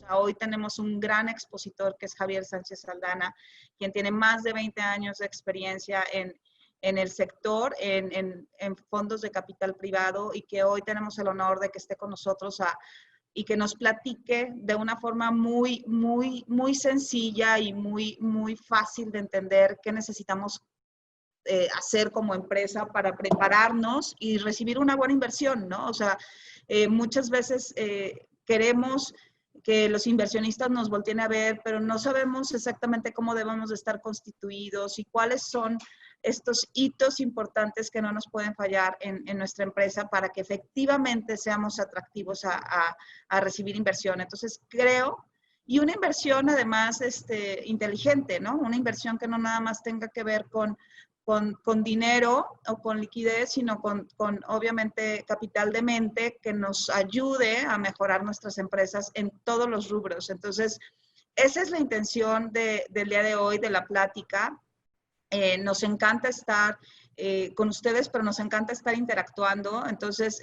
sea, hoy tenemos un gran expositor que es Javier Sánchez Saldana, quien tiene más de 20 años de experiencia en el sector, en fondos de capital privado, y que hoy tenemos el honor de que esté con nosotros y que nos platique de una forma muy, muy, muy sencilla y muy, muy fácil de entender qué necesitamos hacer como empresa para prepararnos y recibir una buena inversión, ¿no? O sea, muchas veces queremos que los inversionistas nos volteen a ver, pero no sabemos exactamente cómo debemos de estar constituidos y cuáles son estos hitos importantes que no nos pueden fallar en nuestra empresa para que efectivamente seamos atractivos a recibir inversión. Entonces, creo, y una inversión además inteligente, ¿no? Una inversión que no nada más tenga que ver con dinero o con liquidez, sino con obviamente capital de mente que nos ayude a mejorar nuestras empresas en todos los rubros. Entonces, esa es la intención del día de hoy, de la plática. Nos encanta estar con ustedes, pero nos encanta estar interactuando. Entonces,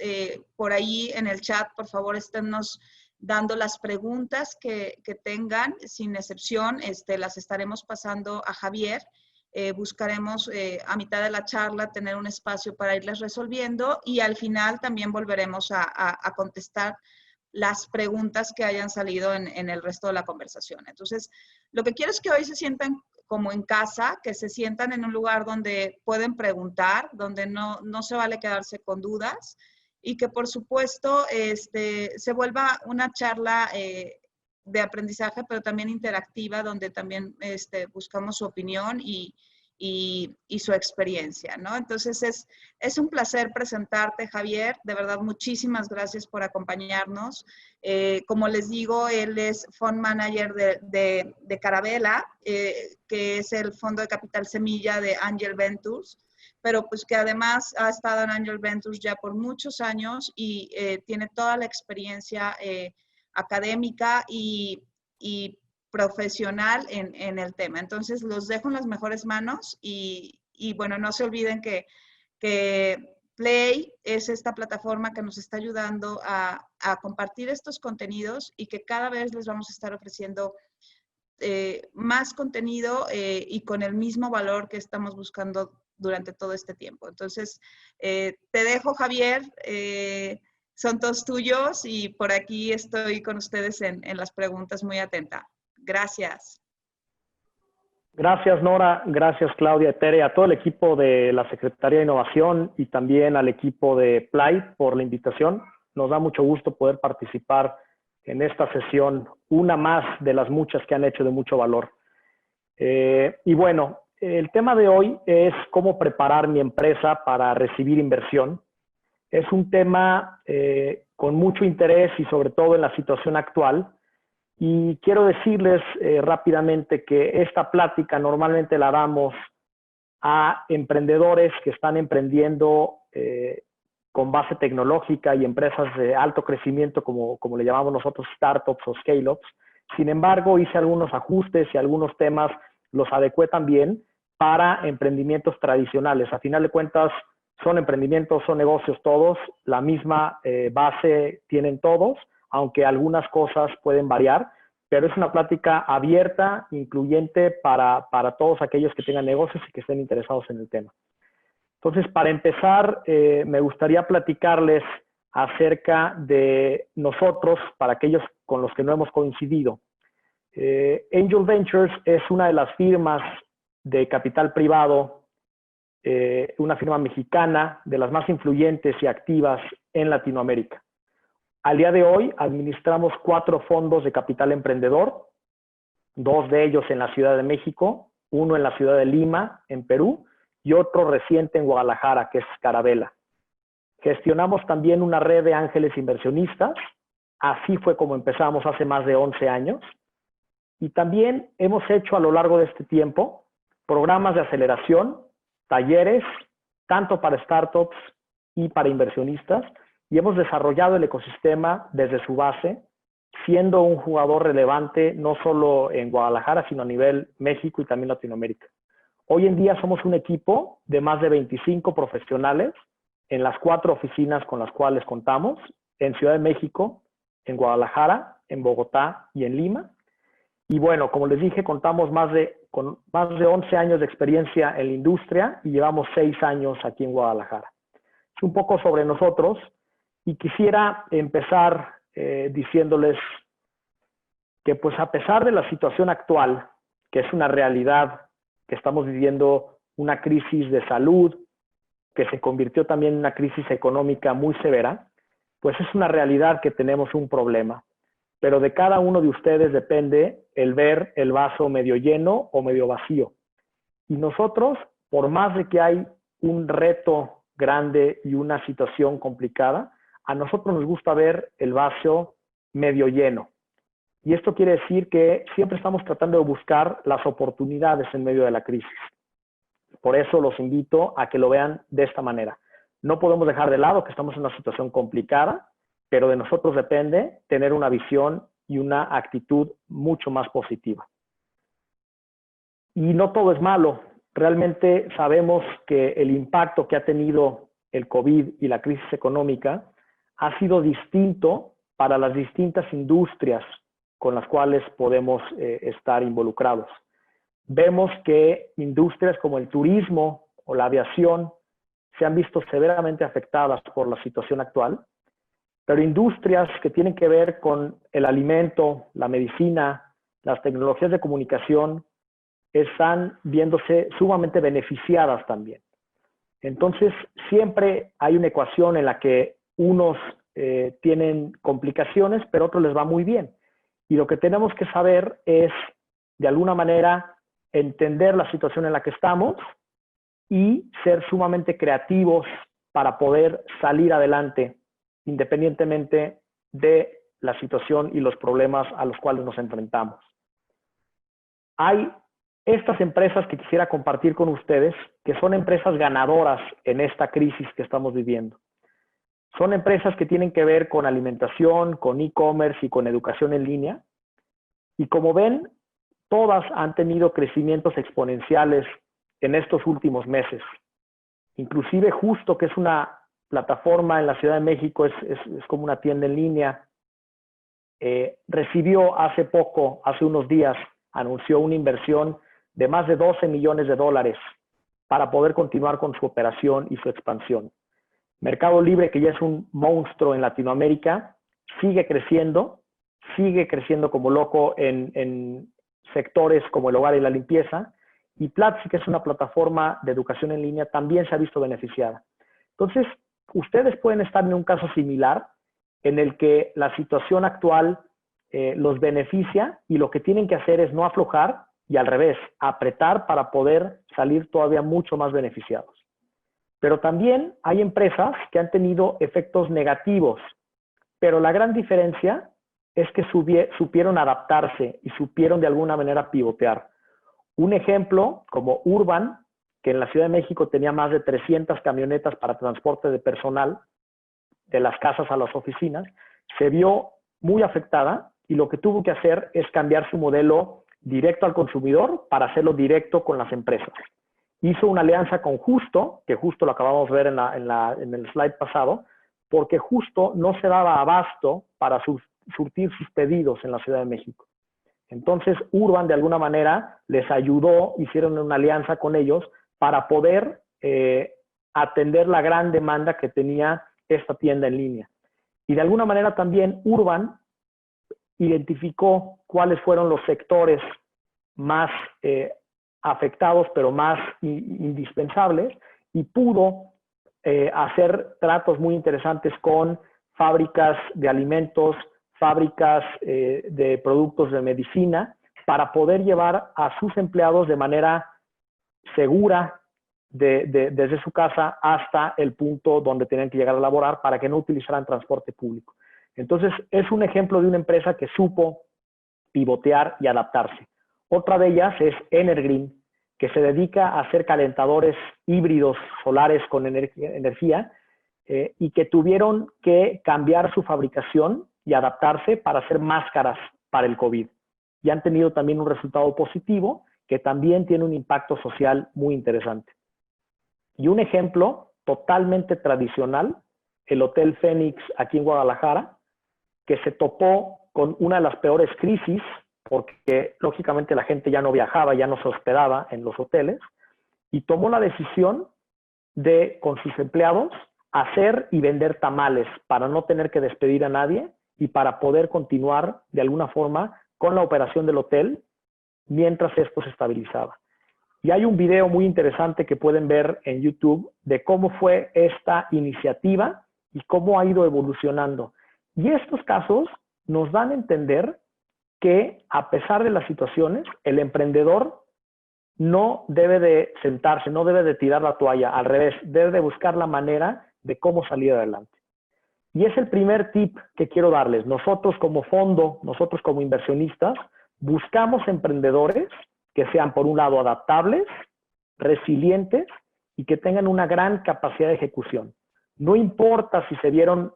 por ahí en el chat, por favor, esténnos dando las preguntas que tengan, sin excepción. Las estaremos pasando a Javier. Buscaremos a mitad de la charla tener un espacio para irles resolviendo y al final también volveremos a contestar las preguntas que hayan salido en el resto de la conversación. Entonces, lo que quiero es que hoy se sientan como en casa, que se sientan en un lugar donde pueden preguntar, donde no se vale quedarse con dudas y que por supuesto se vuelva una charla de aprendizaje, pero también interactiva, donde también buscamos su opinión y su experiencia, ¿no? Entonces, es un placer presentarte, Javier. De verdad, muchísimas gracias por acompañarnos. Como les digo, él es Fund Manager de Carabela, que es el fondo de capital semilla de Angel Ventures, pero pues que además ha estado en Angel Ventures ya por muchos años y tiene toda la experiencia académica y profesional en el tema. Entonces, los dejo en las mejores manos y bueno, no se olviden que Play es esta plataforma que nos está ayudando a compartir estos contenidos y que cada vez les vamos a estar ofreciendo más contenido y con el mismo valor que estamos buscando durante todo este tiempo. Entonces, te dejo, Javier. Son todos tuyos y por aquí estoy con ustedes en las preguntas muy atenta. Gracias. Gracias, Nora. Gracias, Claudia, Tere, a todo el equipo de la Secretaría de Innovación y también al equipo de Play por la invitación. Nos da mucho gusto poder participar en esta sesión, una más de las muchas que han hecho de mucho valor. Y bueno, el tema de hoy es cómo preparar mi empresa para recibir inversión. Es un tema con mucho interés y sobre todo en la situación actual. Y quiero decirles rápidamente que esta plática normalmente la damos a emprendedores que están emprendiendo con base tecnológica y empresas de alto crecimiento, como le llamamos nosotros startups o scale-ups. Sin embargo, hice algunos ajustes y algunos temas los adecué también para emprendimientos tradicionales. A final de cuentas, son emprendimientos, son negocios todos, la misma base tienen todos, aunque algunas cosas pueden variar, pero es una plática abierta, incluyente para todos aquellos que tengan negocios y que estén interesados en el tema. Entonces, para empezar, me gustaría platicarles acerca de nosotros, para aquellos con los que no hemos coincidido. Angel Ventures es una de las firmas de capital privado, una firma mexicana, de las más influyentes y activas en Latinoamérica. Al día de hoy administramos 4 fondos de capital emprendedor, 2 de ellos en la Ciudad de México, uno en la ciudad de Lima, en Perú, y otro reciente en Guadalajara, que es Carabela. Gestionamos también una red de ángeles inversionistas, así fue como empezamos hace más de 11 años, y también hemos hecho a lo largo de este tiempo programas de aceleración, talleres, tanto para startups y para inversionistas, y hemos desarrollado el ecosistema desde su base, siendo un jugador relevante no solo en Guadalajara, sino a nivel México y también Latinoamérica. Hoy en día somos un equipo de más de 25 profesionales en las 4 oficinas con las cuales contamos, en Ciudad de México, en Guadalajara, en Bogotá y en Lima. Y bueno, como les dije, contamos con más de 11 años de experiencia en la industria y llevamos 6 años aquí en Guadalajara. Es un poco sobre nosotros y quisiera empezar diciéndoles que pues a pesar de la situación actual, que es una realidad, que estamos viviendo una crisis de salud, que se convirtió también en una crisis económica muy severa, pues es una realidad que tenemos un problema. Pero de cada uno de ustedes depende el ver el vaso medio lleno o medio vacío. Y nosotros, por más de que hay un reto grande y una situación complicada, a nosotros nos gusta ver el vaso medio lleno. Y esto quiere decir que siempre estamos tratando de buscar las oportunidades en medio de la crisis. Por eso los invito a que lo vean de esta manera. No podemos dejar de lado que estamos en una situación complicada, pero de nosotros depende tener una visión y una actitud mucho más positiva. Y no todo es malo. Realmente sabemos que el impacto que ha tenido el COVID y la crisis económica ha sido distinto para las distintas industrias con las cuales podemos estar involucrados. Vemos que industrias como el turismo o la aviación se han visto severamente afectadas por la situación actual, pero industrias que tienen que ver con el alimento, la medicina, las tecnologías de comunicación, están viéndose sumamente beneficiadas también. Entonces, siempre hay una ecuación en la que unos tienen complicaciones, pero a otros les va muy bien. Y lo que tenemos que saber es, de alguna manera, entender la situación en la que estamos y ser sumamente creativos para poder salir adelante independientemente de la situación y los problemas a los cuales nos enfrentamos. Hay estas empresas que quisiera compartir con ustedes, que son empresas ganadoras en esta crisis que estamos viviendo. Son empresas que tienen que ver con alimentación, con e-commerce y con educación en línea. Y como ven, todas han tenido crecimientos exponenciales en estos últimos meses. Inclusive Justo, que es una plataforma en la Ciudad de México, es como una tienda en línea, recibió hace poco, hace unos días, anunció una inversión de más de $12 millones para poder continuar con su operación y su expansión. Mercado Libre, que ya es un monstruo en Latinoamérica, sigue creciendo como loco en sectores como el hogar y la limpieza, y Platzi, que es una plataforma de educación en línea, también se ha visto beneficiada. Entonces, ustedes pueden estar en un caso similar en el que la situación actual los beneficia y lo que tienen que hacer es no aflojar y al revés, apretar para poder salir todavía mucho más beneficiados. Pero también hay empresas que han tenido efectos negativos, pero la gran diferencia es que supieron adaptarse y supieron de alguna manera pivotear. Un ejemplo como Urban, que en la Ciudad de México tenía más de 300 camionetas para transporte de personal de las casas a las oficinas, se vio muy afectada y lo que tuvo que hacer es cambiar su modelo directo al consumidor para hacerlo directo con las empresas. Hizo una alianza con Justo, que Justo lo acabamos de ver en el slide pasado, porque Justo no se daba abasto para surtir sus pedidos en la Ciudad de México. Entonces, Urban, de alguna manera, les ayudó, hicieron una alianza con ellos para poder atender la gran demanda que tenía esta tienda en línea. Y de alguna manera también Urban identificó cuáles fueron los sectores más afectados, pero más indispensables, y pudo hacer tratos muy interesantes con fábricas de alimentos, fábricas de productos de medicina, para poder llevar a sus empleados de manera segura desde su casa hasta el punto donde tenían que llegar a laborar para que no utilizaran transporte público. Entonces, es un ejemplo de una empresa que supo pivotear y adaptarse. Otra de ellas es Energreen, que se dedica a hacer calentadores híbridos solares con energía y que tuvieron que cambiar su fabricación y adaptarse para hacer máscaras para el COVID. Y han tenido también un resultado positivo que también tiene un impacto social muy interesante. Y un ejemplo totalmente tradicional, el Hotel Fénix aquí en Guadalajara, que se topó con una de las peores crisis, porque lógicamente la gente ya no viajaba, ya no se hospedaba en los hoteles, y tomó la decisión de, con sus empleados, hacer y vender tamales para no tener que despedir a nadie y para poder continuar de alguna forma con la operación del hotel mientras esto se estabilizaba. Y hay un video muy interesante que pueden ver en YouTube de cómo fue esta iniciativa y cómo ha ido evolucionando. Y estos casos nos dan a entender que, a pesar de las situaciones, el emprendedor no debe de sentarse, no debe de tirar la toalla, al revés, debe de buscar la manera de cómo salir adelante. Y es el primer tip que quiero darles. Nosotros como fondo, nosotros como inversionistas, buscamos emprendedores que sean, por un lado, adaptables, resilientes y que tengan una gran capacidad de ejecución. No importa si se vieron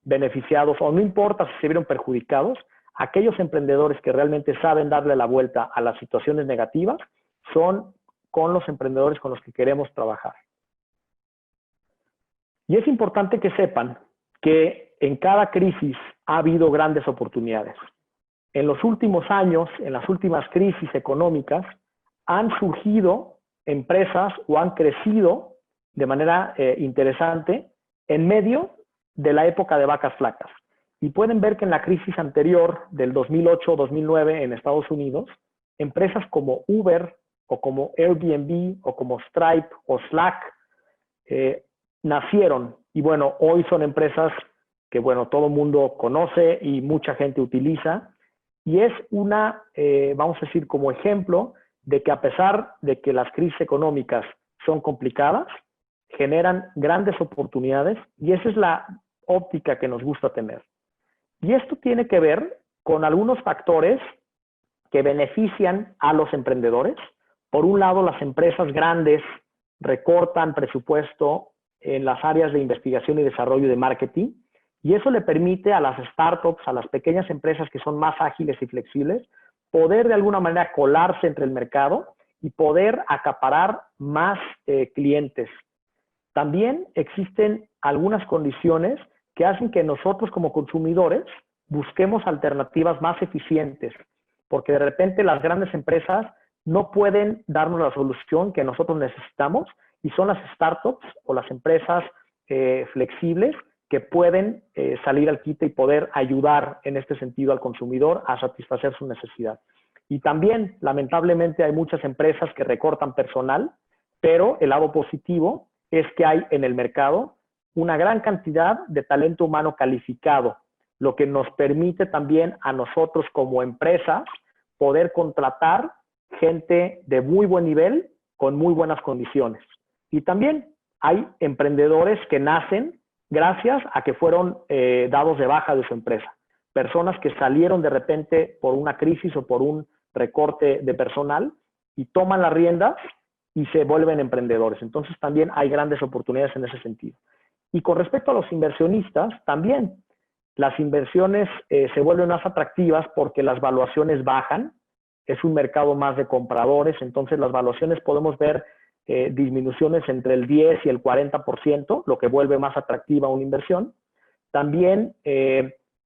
beneficiados o no importa si se vieron perjudicados, aquellos emprendedores que realmente saben darle la vuelta a las situaciones negativas son con los emprendedores con los que queremos trabajar. Y es importante que sepan que en cada crisis ha habido grandes oportunidades. En los últimos años, en las últimas crisis económicas, han surgido empresas o han crecido de manera interesante en medio de la época de vacas flacas. Y pueden ver que en la crisis anterior del 2008-2009 en Estados Unidos, empresas como Uber o como Airbnb o como Stripe o Slack nacieron. Y bueno, hoy son empresas que, bueno, todo el mundo conoce y mucha gente utiliza. Y es una, vamos a decir, como ejemplo de que, a pesar de que las crisis económicas son complicadas, generan grandes oportunidades, y esa es la óptica que nos gusta tener. Y esto tiene que ver con algunos factores que benefician a los emprendedores. Por un lado, las empresas grandes recortan presupuesto en las áreas de investigación y desarrollo y de marketing, y eso le permite a las startups, a las pequeñas empresas que son más ágiles y flexibles, poder de alguna manera colarse entre el mercado y poder acaparar más clientes. También existen algunas condiciones que hacen que nosotros como consumidores busquemos alternativas más eficientes, porque de repente las grandes empresas no pueden darnos la solución que nosotros necesitamos, y son las startups o las empresas flexibles que pueden salir al quite y poder ayudar en este sentido al consumidor a satisfacer su necesidad. Y también, lamentablemente, hay muchas empresas que recortan personal, pero el lado positivo es que hay en el mercado una gran cantidad de talento humano calificado, lo que nos permite también a nosotros como empresas poder contratar gente de muy buen nivel con muy buenas condiciones. Y también hay emprendedores que nacen gracias a que fueron dados de baja de su empresa. Personas que salieron de repente por una crisis o por un recorte de personal y toman las riendas y se vuelven emprendedores. Entonces también hay grandes oportunidades en ese sentido. Y con respecto a los inversionistas, también las inversiones se vuelven más atractivas porque las valuaciones bajan. Es un mercado más de compradores, entonces las valuaciones podemos ver disminuciones entre el 10 y el 40%, lo que vuelve más atractiva una inversión. También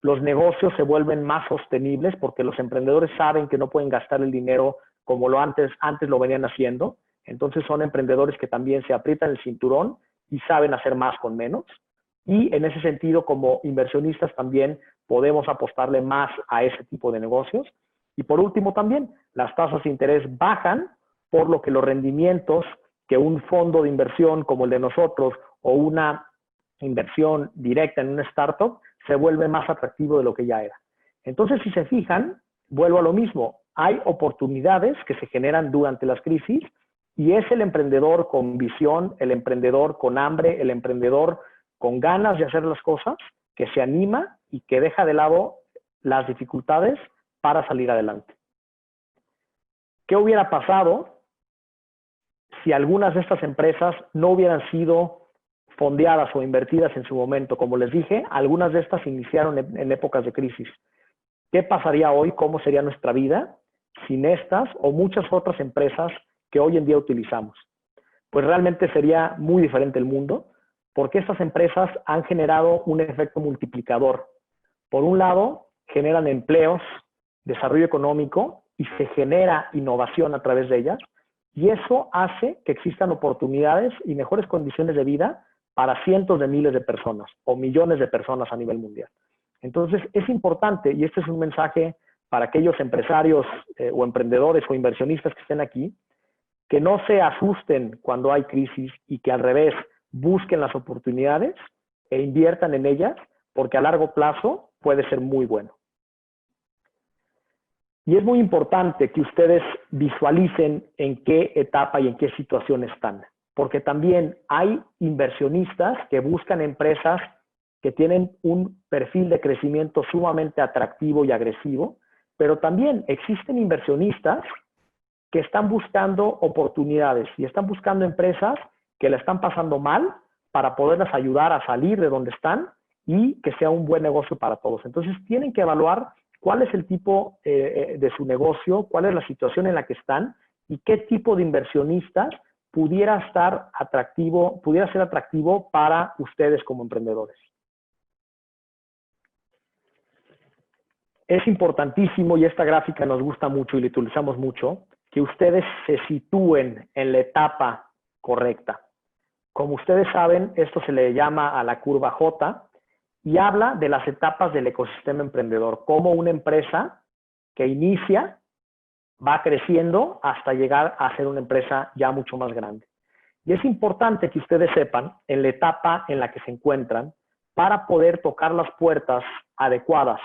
los negocios se vuelven más sostenibles porque los emprendedores saben que no pueden gastar el dinero como antes lo venían haciendo. Entonces son emprendedores que también se aprietan el cinturón y saben hacer más con menos. Y en ese sentido, como inversionistas también podemos apostarle más a ese tipo de negocios. Y por último también, las tasas de interés bajan, por lo que los rendimientos que un fondo de inversión como el de nosotros o una inversión directa en una startup se vuelve más atractivo de lo que ya era. Entonces, si se fijan, vuelvo a lo mismo, hay oportunidades que se generan durante las crisis y es el emprendedor con visión, el emprendedor con hambre, el emprendedor con ganas de hacer las cosas que se anima y que deja de lado las dificultades para salir adelante. ¿Qué hubiera pasado si algunas de estas empresas no hubieran sido fondeadas o invertidas en su momento? Como les dije, algunas de estas iniciaron en épocas de crisis. ¿Qué pasaría hoy? ¿Cómo sería nuestra vida sin estas o muchas otras empresas que hoy en día utilizamos? Pues realmente sería muy diferente el mundo, porque estas empresas han generado un efecto multiplicador. Por un lado, generan empleos, desarrollo económico y se genera innovación a través de ellas. Y eso hace que existan oportunidades y mejores condiciones de vida para cientos de miles de personas o millones de personas a nivel mundial. Entonces, es importante, y este es un mensaje para aquellos empresarios o emprendedores o inversionistas que estén aquí, que no se asusten cuando hay crisis y que al revés busquen las oportunidades e inviertan en ellas, porque a largo plazo puede ser muy bueno. Y es muy importante que ustedes visualicen en qué etapa y en qué situación están, porque también hay inversionistas que buscan empresas que tienen un perfil de crecimiento sumamente atractivo y agresivo, pero también existen inversionistas que están buscando oportunidades y están buscando empresas que la están pasando mal para poderlas ayudar a salir de donde están y que sea un buen negocio para todos. Entonces tienen que evaluar cuál es el tipo de su negocio, cuál es la situación en la que están y qué tipo de inversionistas pudiera ser atractivo para ustedes como emprendedores. Es importantísimo, y esta gráfica nos gusta mucho y la utilizamos mucho, que ustedes se sitúen en la etapa correcta. Como ustedes saben, esto se le llama a la curva J y habla de las etapas del ecosistema emprendedor, cómo una empresa que inicia va creciendo hasta llegar a ser una empresa ya mucho más grande. Y es importante que ustedes sepan en la etapa en la que se encuentran para poder tocar las puertas adecuadas.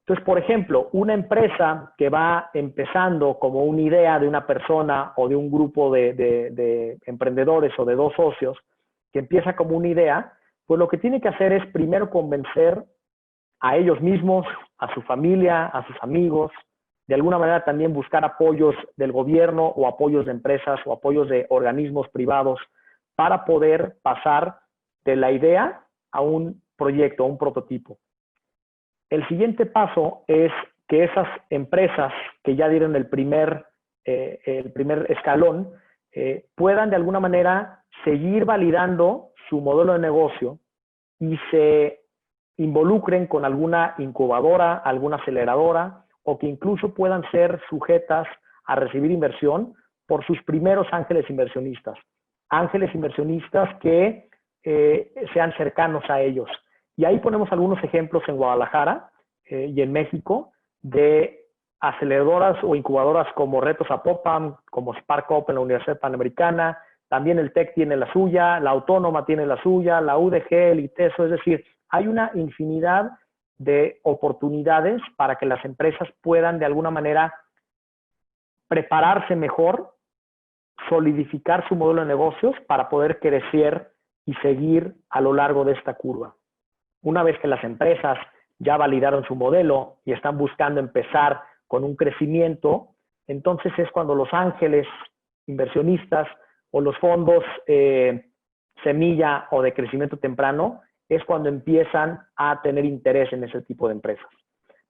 Entonces, por ejemplo, una empresa que va empezando como una idea de una persona o de un grupo de emprendedores o de dos socios, que empieza como una idea, pues lo que tiene que hacer es primero convencer a ellos mismos, a su familia, a sus amigos, de alguna manera también buscar apoyos del gobierno o apoyos de empresas o apoyos de organismos privados para poder pasar de la idea a un proyecto, a un prototipo. El siguiente paso es que esas empresas que ya dieron el primer escalón puedan de alguna manera seguir validando su modelo de negocio y se involucren con alguna incubadora, alguna aceleradora o que incluso puedan ser sujetas a recibir inversión por sus primeros ángeles inversionistas. Ángeles inversionistas que sean cercanos a ellos. Y ahí ponemos algunos ejemplos en Guadalajara y en México de aceleradoras o incubadoras como Retos Zapopan, como Spark Up en la Universidad Panamericana, también el TEC tiene la suya, la Autónoma tiene la suya, la UDG, el ITESO, es decir, hay una infinidad de oportunidades para que las empresas puedan de alguna manera prepararse mejor, solidificar su modelo de negocios para poder crecer y seguir a lo largo de esta curva. Una vez que las empresas ya validaron su modelo y están buscando empezar con un crecimiento, entonces es cuando los ángeles inversionistas o los fondos semilla o de crecimiento temprano es cuando empiezan a tener interés en ese tipo de empresas,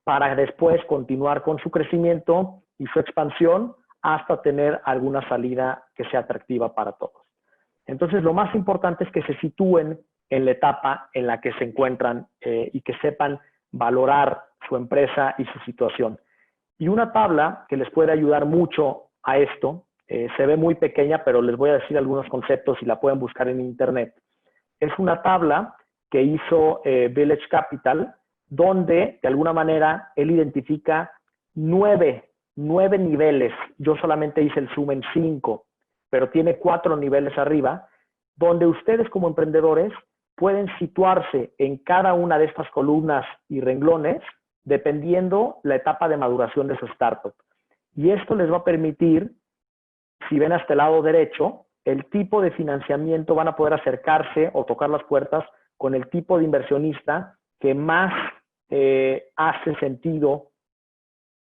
para después continuar con su crecimiento y su expansión hasta tener alguna salida que sea atractiva para todos. Entonces, lo más importante es que se sitúen en la etapa en la que se encuentran y que sepan valorar su empresa y su situación. Y una tabla que les puede ayudar mucho a esto, se ve muy pequeña, pero les voy a decir algunos conceptos y la pueden buscar en internet. Es una tabla que hizo Village Capital, donde de alguna manera él identifica nueve niveles. Yo solamente hice el zoom en 5, pero tiene 4 niveles arriba, donde ustedes como emprendedores pueden situarse en cada una de estas columnas y renglones dependiendo la etapa de maduración de su startup. Y esto les va a permitir, si ven hasta el lado derecho, el tipo de financiamiento, van a poder acercarse o tocar las puertas con el tipo de inversionista que más hace sentido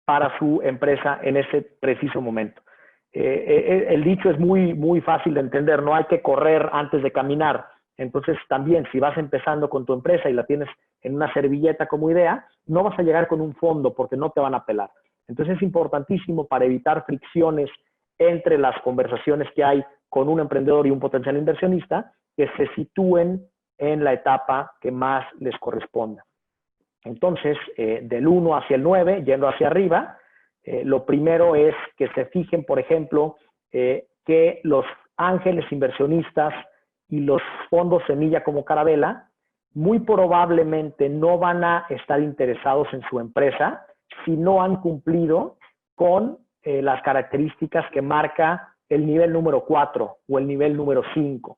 para su empresa en ese preciso momento. El dicho es muy fácil de entender, no hay que correr antes de caminar. Entonces también si vas empezando con tu empresa y la tienes en una servilleta como idea, no vas a llegar con un fondo porque no te van a pelar. Entonces es importantísimo para evitar fricciones entre las conversaciones que hay con un emprendedor y un potencial inversionista, que se sitúen en la etapa que más les corresponda. Entonces, del 1 hacia el 9, yendo hacia arriba, lo primero es que se fijen, por ejemplo, que los ángeles inversionistas y los fondos semilla como Carabela muy probablemente no van a estar interesados en su empresa si no han cumplido con las características que marca el nivel número 4 o el nivel número 5.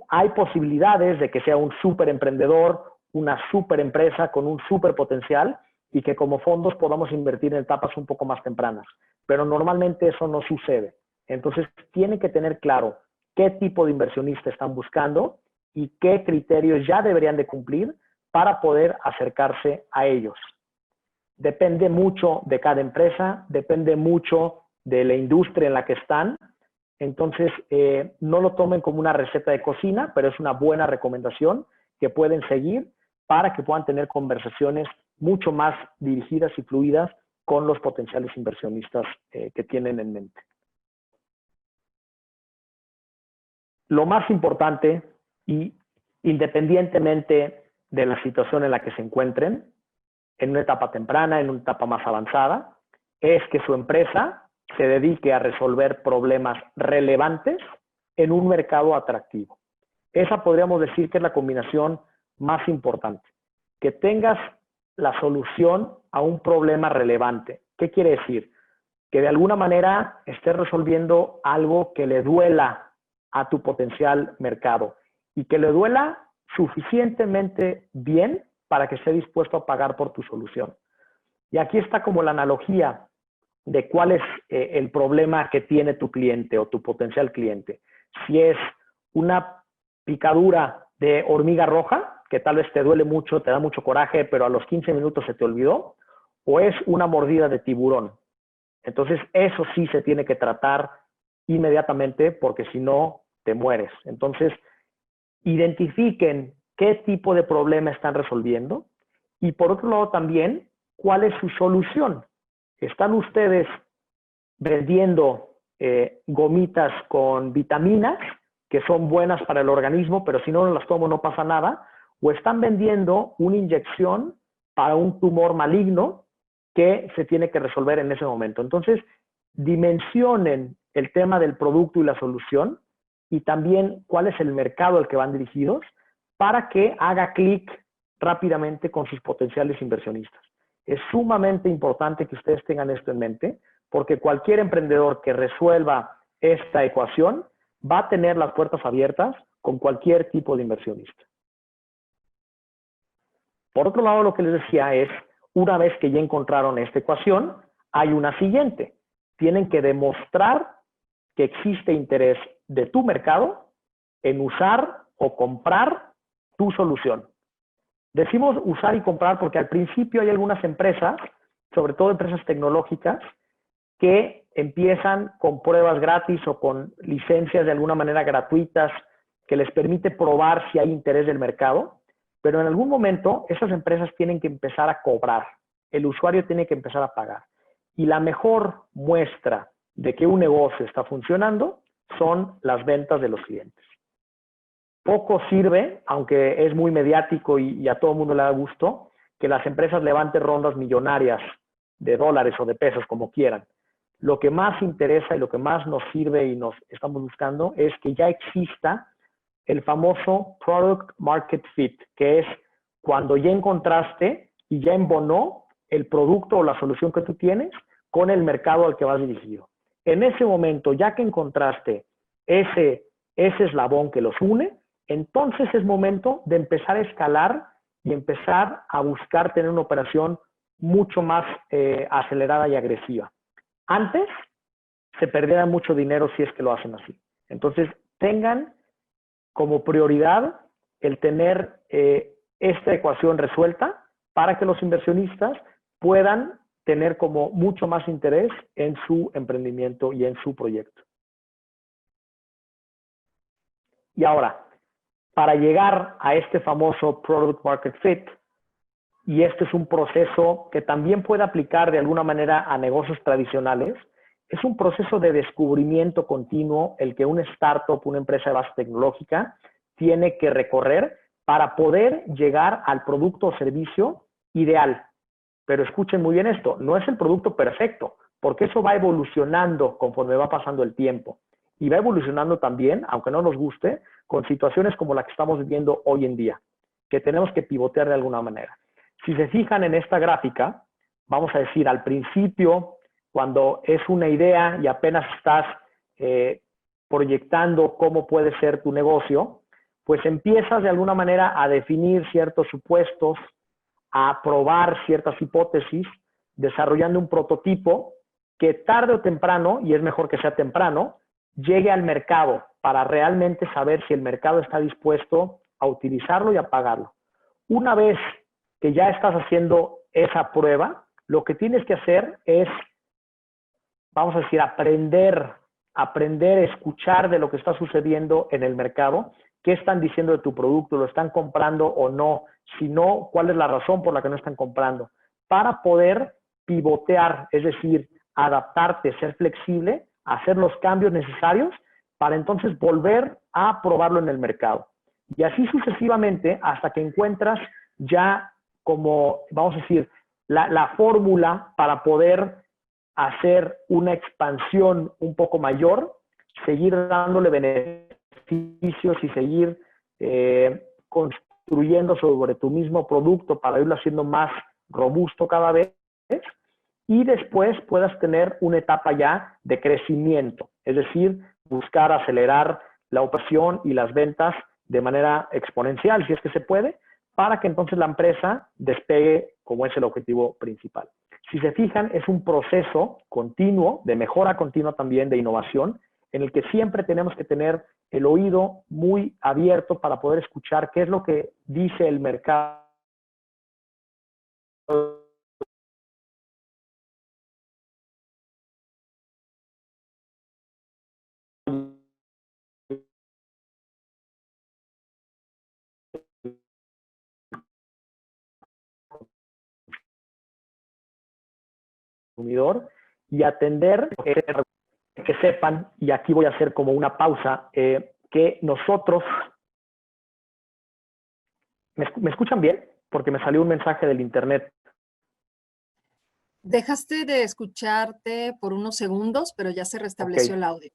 Hay posibilidades de que sea un súper emprendedor, una súper empresa con un súper potencial y que como fondos podamos invertir en etapas un poco más tempranas. Pero normalmente eso no sucede. Entonces, tienen que tener claro qué tipo de inversionista están buscando y qué criterios ya deberían de cumplir para poder acercarse a ellos. Depende mucho de cada empresa, depende mucho de la industria en la que están. Entonces, no lo tomen como una receta de cocina, pero es una buena recomendación que pueden seguir para que puedan tener conversaciones mucho más dirigidas y fluidas con los potenciales inversionistas que tienen en mente. Lo más importante, y independientemente de la situación en la que se encuentren, en una etapa temprana, en una etapa más avanzada, es que su empresa se dedique a resolver problemas relevantes en un mercado atractivo. Esa podríamos decir que es la combinación más importante. Que tengas la solución a un problema relevante. ¿Qué quiere decir? Que de alguna manera estés resolviendo algo que le duela a tu potencial mercado y que le duela suficientemente bien para que esté dispuesto a pagar por tu solución. Y aquí está como la analogía de cuál es el problema que tiene tu cliente o tu potencial cliente. Si es una picadura de hormiga roja, que tal vez te duele mucho, te da mucho coraje, pero a los 15 minutos se te olvidó, o es una mordida de tiburón. Entonces, eso sí se tiene que tratar inmediatamente porque si no, te mueres. Entonces, identifiquen qué tipo de problema están resolviendo y por otro lado también, cuál es su solución. ¿Están ustedes vendiendo gomitas con vitaminas que son buenas para el organismo, pero si no las tomo no pasa nada? ¿O están vendiendo una inyección para un tumor maligno que se tiene que resolver en ese momento? Entonces, dimensionen el tema del producto y la solución y también cuál es el mercado al que van dirigidos para que haga clic rápidamente con sus potenciales inversionistas. Es sumamente importante que ustedes tengan esto en mente porque cualquier emprendedor que resuelva esta ecuación va a tener las puertas abiertas con cualquier tipo de inversionista. Por otro lado, lo que les decía es, una vez que ya encontraron esta ecuación, hay una siguiente. Tienen que demostrar que existe interés de tu mercado en usar o comprar tu solución. Decimos usar y comprar porque al principio hay algunas empresas, sobre todo empresas tecnológicas, que empiezan con pruebas gratis o con licencias de alguna manera gratuitas que les permite probar si hay interés del mercado, pero en algún momento esas empresas tienen que empezar a cobrar. El usuario tiene que empezar a pagar. Y la mejor muestra de que un negocio está funcionando son las ventas de los clientes. Poco sirve, aunque es muy mediático y a todo el mundo le da gusto, que las empresas levanten rondas millonarias de dólares o de pesos, como quieran. Lo que más interesa y lo que más nos sirve y nos estamos buscando es que ya exista el famoso Product Market Fit, que es cuando ya encontraste y ya embonó el producto o la solución que tú tienes con el mercado al que vas dirigido. En ese momento, ya que encontraste ese eslabón que los une, entonces es momento de empezar a escalar y empezar a buscar tener una operación mucho más acelerada y agresiva. Antes se perderá mucho dinero si es que lo hacen así. Entonces, tengan como prioridad el tener esta ecuación resuelta para que los inversionistas puedan tener como mucho más interés en su emprendimiento y en su proyecto. Y ahora, para llegar a este famoso Product Market Fit, y este es un proceso que también puede aplicar de alguna manera a negocios tradicionales, es un proceso de descubrimiento continuo el que una startup, una empresa de base tecnológica, tiene que recorrer para poder llegar al producto o servicio ideal. Pero escuchen muy bien esto, no es el producto perfecto, porque eso va evolucionando conforme va pasando el tiempo. Y va evolucionando también, aunque no nos guste, con situaciones como la que estamos viviendo hoy en día, que tenemos que pivotear de alguna manera. Si se fijan en esta gráfica, vamos a decir, al principio, cuando es una idea y apenas estás proyectando cómo puede ser tu negocio, pues empiezas de alguna manera a definir ciertos supuestos, a probar ciertas hipótesis, desarrollando un prototipo que tarde o temprano, y es mejor que sea temprano, llegue al mercado para realmente saber si el mercado está dispuesto a utilizarlo y a pagarlo. Una vez que ya estás haciendo esa prueba, lo que tienes que hacer es, vamos a decir, aprender a escuchar de lo que está sucediendo en el mercado, qué están diciendo de tu producto, lo están comprando o no, si no, cuál es la razón por la que no están comprando, para poder pivotear, es decir, adaptarte, ser flexible, hacer los cambios necesarios para entonces volver a probarlo en el mercado. Y así sucesivamente hasta que encuentras ya como, vamos a decir, la fórmula para poder hacer una expansión un poco mayor, seguir dándole beneficios y seguir construyendo sobre tu mismo producto para irlo haciendo más robusto cada vez, y después puedas tener una etapa ya de crecimiento, es decir, buscar acelerar la operación y las ventas de manera exponencial, si es que se puede, para que entonces la empresa despegue como es el objetivo principal. Si se fijan, es un proceso continuo, de mejora continua también, de innovación, en el que siempre tenemos que tener el oído muy abierto para poder escuchar qué es lo que dice el mercado consumidor y atender que sepan, y aquí voy a hacer como una pausa, que nosotros, ¿me escuchan bien? Porque me salió un mensaje del internet. Dejaste de escucharte por unos segundos, pero ya se restableció el audio.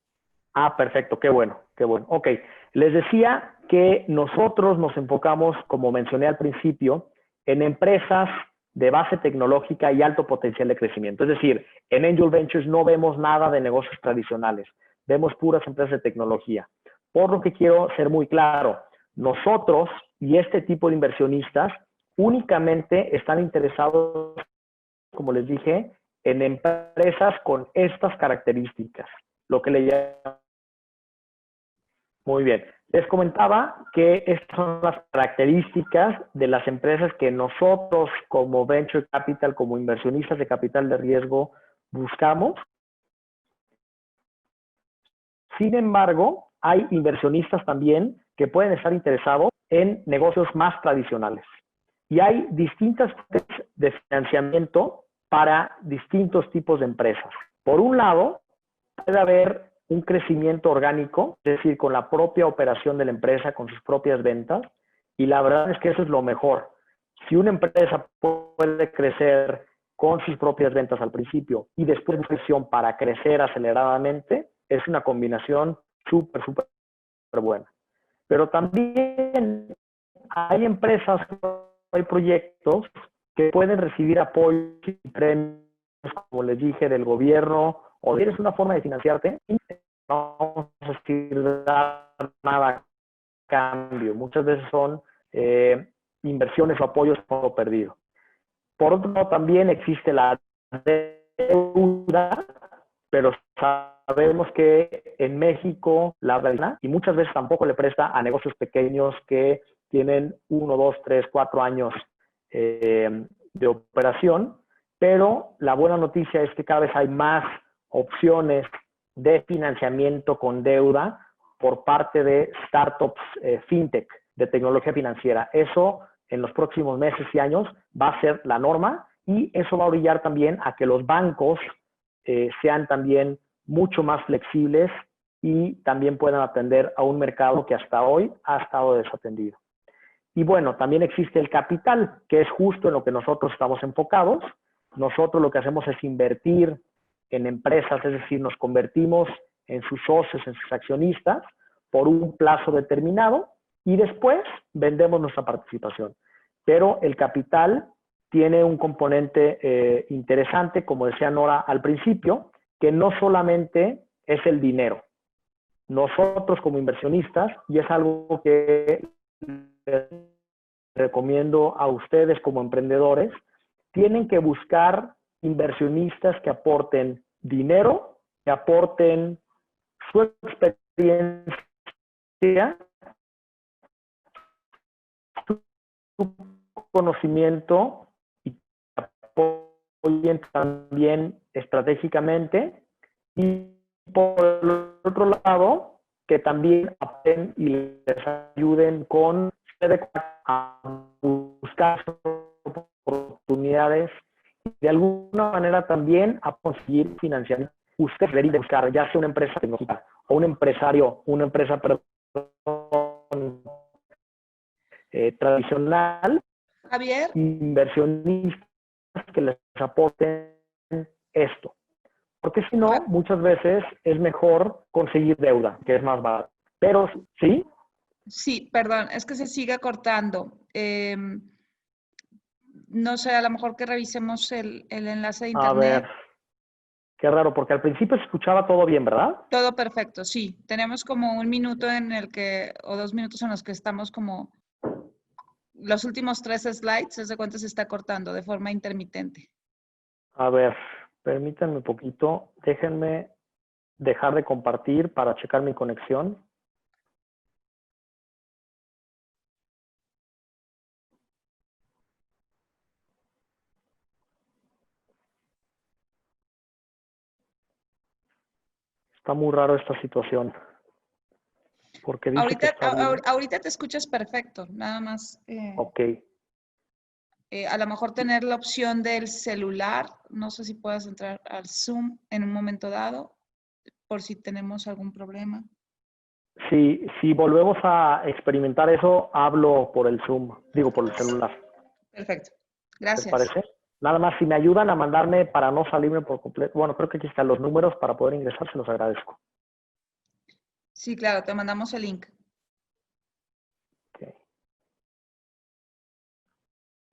Ah, perfecto, qué bueno, qué bueno. Ok, les decía que nosotros nos enfocamos, como mencioné al principio, en empresas de base tecnológica y alto potencial de crecimiento. Es decir, en Angel Ventures no vemos nada de negocios tradicionales, vemos puras empresas de tecnología. Por lo que quiero ser muy claro, nosotros y este tipo de inversionistas únicamente están interesados, como les dije, en empresas con estas características, lo que le llaman. Muy bien. Les comentaba que estas son las características de las empresas que nosotros como Venture Capital, como inversionistas de capital de riesgo, buscamos. Sin embargo, hay inversionistas también que pueden estar interesados en negocios más tradicionales. Y hay distintas fuentes de financiamiento para distintos tipos de empresas. Por un lado, puede haber un crecimiento orgánico, es decir, con la propia operación de la empresa, con sus propias ventas, y la verdad es que eso es lo mejor. Si una empresa puede crecer con sus propias ventas al principio y después una inversión para crecer aceleradamente, es una combinación súper buena. Pero también hay empresas, hay proyectos que pueden recibir apoyo y premios, como les dije, del gobierno, o tienes una forma de financiarte, no vamos a decir nada a cambio. Muchas veces son inversiones o apoyos por perdido. Por otro lado, también existe la deuda, pero sabemos que en México la deuda, y muchas veces tampoco le presta a negocios pequeños que tienen 1, 2, 3, 4 años de operación, pero la buena noticia es que cada vez hay más opciones de financiamiento con deuda por parte de startups fintech, de tecnología financiera. Eso en los próximos meses y años va a ser la norma, y eso va a orillar también a que los bancos sean también mucho más flexibles y también puedan atender a un mercado que hasta hoy ha estado desatendido. Y bueno, también existe el capital, que es justo en lo que nosotros estamos enfocados. Nosotros lo que hacemos es invertir en empresas, es decir, nos convertimos en sus socios, en sus accionistas, por un plazo determinado y después vendemos nuestra participación. Pero el capital tiene un componente interesante, como decía Nora al principio, que no solamente es el dinero. Nosotros como inversionistas, y es algo que les recomiendo a ustedes como emprendedores, tienen que buscar inversionistas que aporten dinero, que aporten su experiencia, su conocimiento y que apoyen también estratégicamente. Y por el otro lado, que también apoyen y les ayuden con a buscar oportunidades y de alguna manera también a conseguir financiamiento. Usted debería buscar ya sea una empresa tecnológica o un empresario, una empresa tradicional, Javier, inversionistas que les aporten esto. Porque si no, muchas veces es mejor conseguir deuda, que es más barato. Pero, ¿sí? sí, perdón, es que se sigue cortando. No sé, a lo mejor que revisemos el enlace de A internet. ver, qué raro, porque al principio se escuchaba todo bien, ¿verdad? Todo perfecto, sí. Tenemos como un minuto o 2 minutos en los que estamos como los últimos 3 slides, desde cuenta se está cortando de forma intermitente. A ver, permítanme un poquito, déjenme dejar de compartir para checar mi conexión. Está muy raro esta situación. Porque dice que está bien. Ahorita te escuchas perfecto, nada más. Ok. A lo mejor tener la opción del celular, no sé si puedas entrar al Zoom en un momento dado, por si tenemos algún problema. Si volvemos a experimentar eso, hablo por el Zoom, digo por el celular. Perfecto, ¿Te gracias. parece? Nada más, si me ayudan a mandarme para no salirme por completo. Bueno, creo que aquí están los números para poder ingresar, se los agradezco. Sí, claro, te mandamos el link.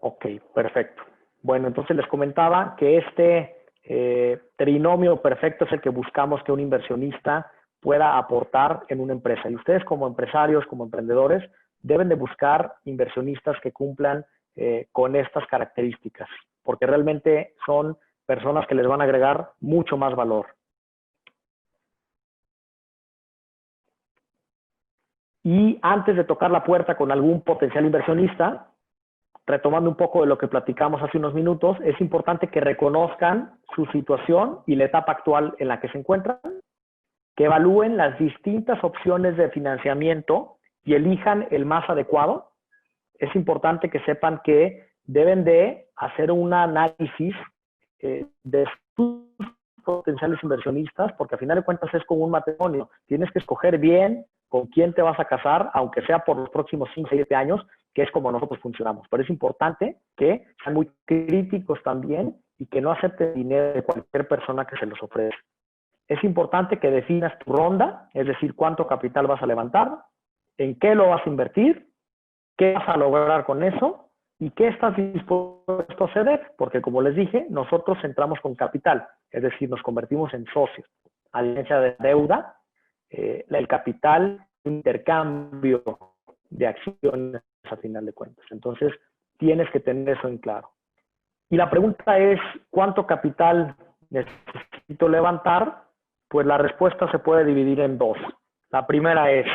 Ok, perfecto. Bueno, entonces les comentaba que este trinomio perfecto es el que buscamos que un inversionista pueda aportar en una empresa. Y ustedes como empresarios, como emprendedores, deben de buscar inversionistas que cumplan con estas características, porque realmente son personas que les van a agregar mucho más valor. Y antes de tocar la puerta con algún potencial inversionista, retomando un poco de lo que platicamos hace unos minutos, es importante que reconozcan su situación y la etapa actual en la que se encuentran, que evalúen las distintas opciones de financiamiento y elijan el más adecuado. Es importante que sepan que deben de hacer un análisis de sus potenciales inversionistas, porque al final de cuentas es como un matrimonio. Tienes que escoger bien con quién te vas a casar, aunque sea por los próximos 5 o 7 años, que es como nosotros funcionamos. Pero es importante que sean muy críticos también y que no acepten dinero de cualquier persona que se los ofrece. Es importante que definas tu ronda, es decir, cuánto capital vas a levantar, en qué lo vas a invertir, qué vas a lograr con eso y qué estás dispuesto a ceder, porque como les dije, nosotros entramos con capital, es decir, nos convertimos en socios. A diferencia de deuda, el capital es un intercambio de acciones a final de cuentas. Entonces, tienes que tener eso en claro. Y la pregunta es, ¿cuánto capital necesito levantar? Pues la respuesta se puede dividir en dos. La primera es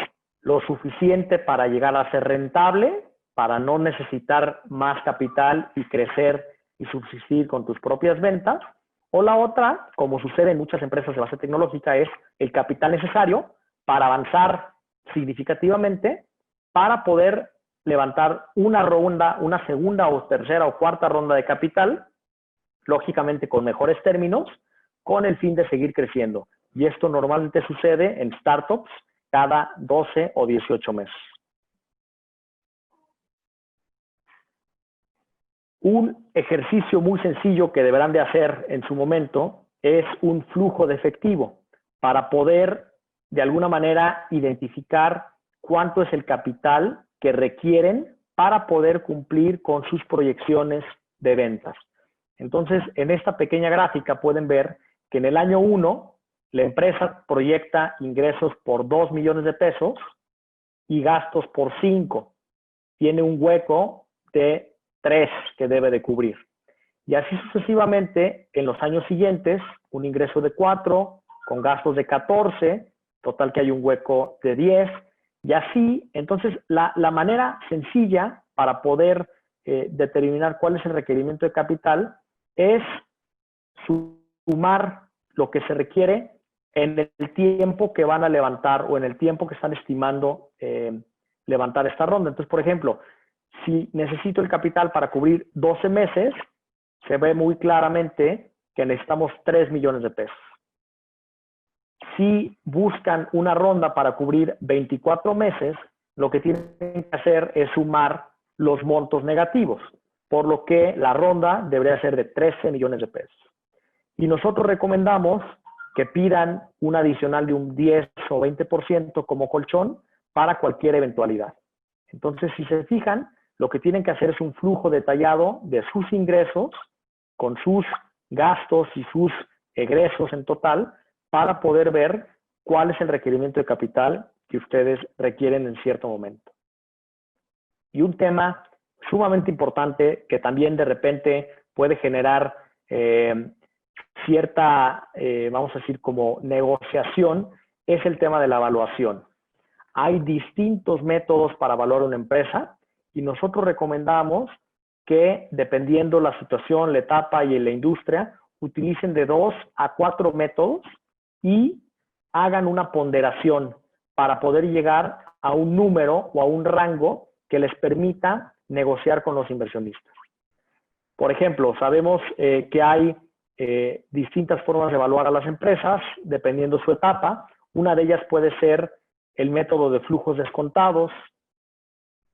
lo suficiente para llegar a ser rentable, para no necesitar más capital y crecer y subsistir con tus propias ventas. O la otra, como sucede en muchas empresas de base tecnológica, es el capital necesario para avanzar significativamente para poder levantar una ronda, una segunda o tercera o cuarta ronda de capital, lógicamente con mejores términos, con el fin de seguir creciendo. Y esto normalmente sucede en startups cada 12 o 18 meses. Un ejercicio muy sencillo que deberán de hacer en su momento es un flujo de efectivo para poder, de alguna manera, identificar cuánto es el capital que requieren para poder cumplir con sus proyecciones de ventas. Entonces, en esta pequeña gráfica pueden ver que en el año 1, la empresa proyecta ingresos por 2 millones de pesos y gastos por 5. Tiene un hueco de 3 que debe de cubrir. Y así sucesivamente, en los años siguientes, un ingreso de 4, con gastos de 14, total que hay un hueco de 10, y así. Entonces, la manera sencilla para poder determinar cuál es el requerimiento de capital es sumar lo que se requiere en el tiempo que van a levantar o en el tiempo que están estimando levantar esta ronda. Entonces, por ejemplo, si necesito el capital para cubrir 12 meses, se ve muy claramente que necesitamos 3 millones de pesos. Si buscan una ronda para cubrir 24 meses, lo que tienen que hacer es sumar los montos negativos, por lo que la ronda debería ser de 13 millones de pesos. Y nosotros recomendamos que pidan un adicional de un 10 o 20% como colchón para cualquier eventualidad. Entonces, si se fijan, lo que tienen que hacer es un flujo detallado de sus ingresos con sus gastos y sus egresos en total para poder ver cuál es el requerimiento de capital que ustedes requieren en cierto momento. Y un tema sumamente importante que también de repente puede generar cierta, vamos a decir, como negociación, es el tema de la evaluación. Hay distintos métodos para evaluar una empresa y nosotros recomendamos que, dependiendo la situación, la etapa y la industria, utilicen de 2 a 4 métodos y hagan una ponderación para poder llegar a un número o a un rango que les permita negociar con los inversionistas. Por ejemplo, sabemos que hay distintas formas de evaluar a las empresas, dependiendo su etapa. Una de ellas puede ser el método de flujos descontados,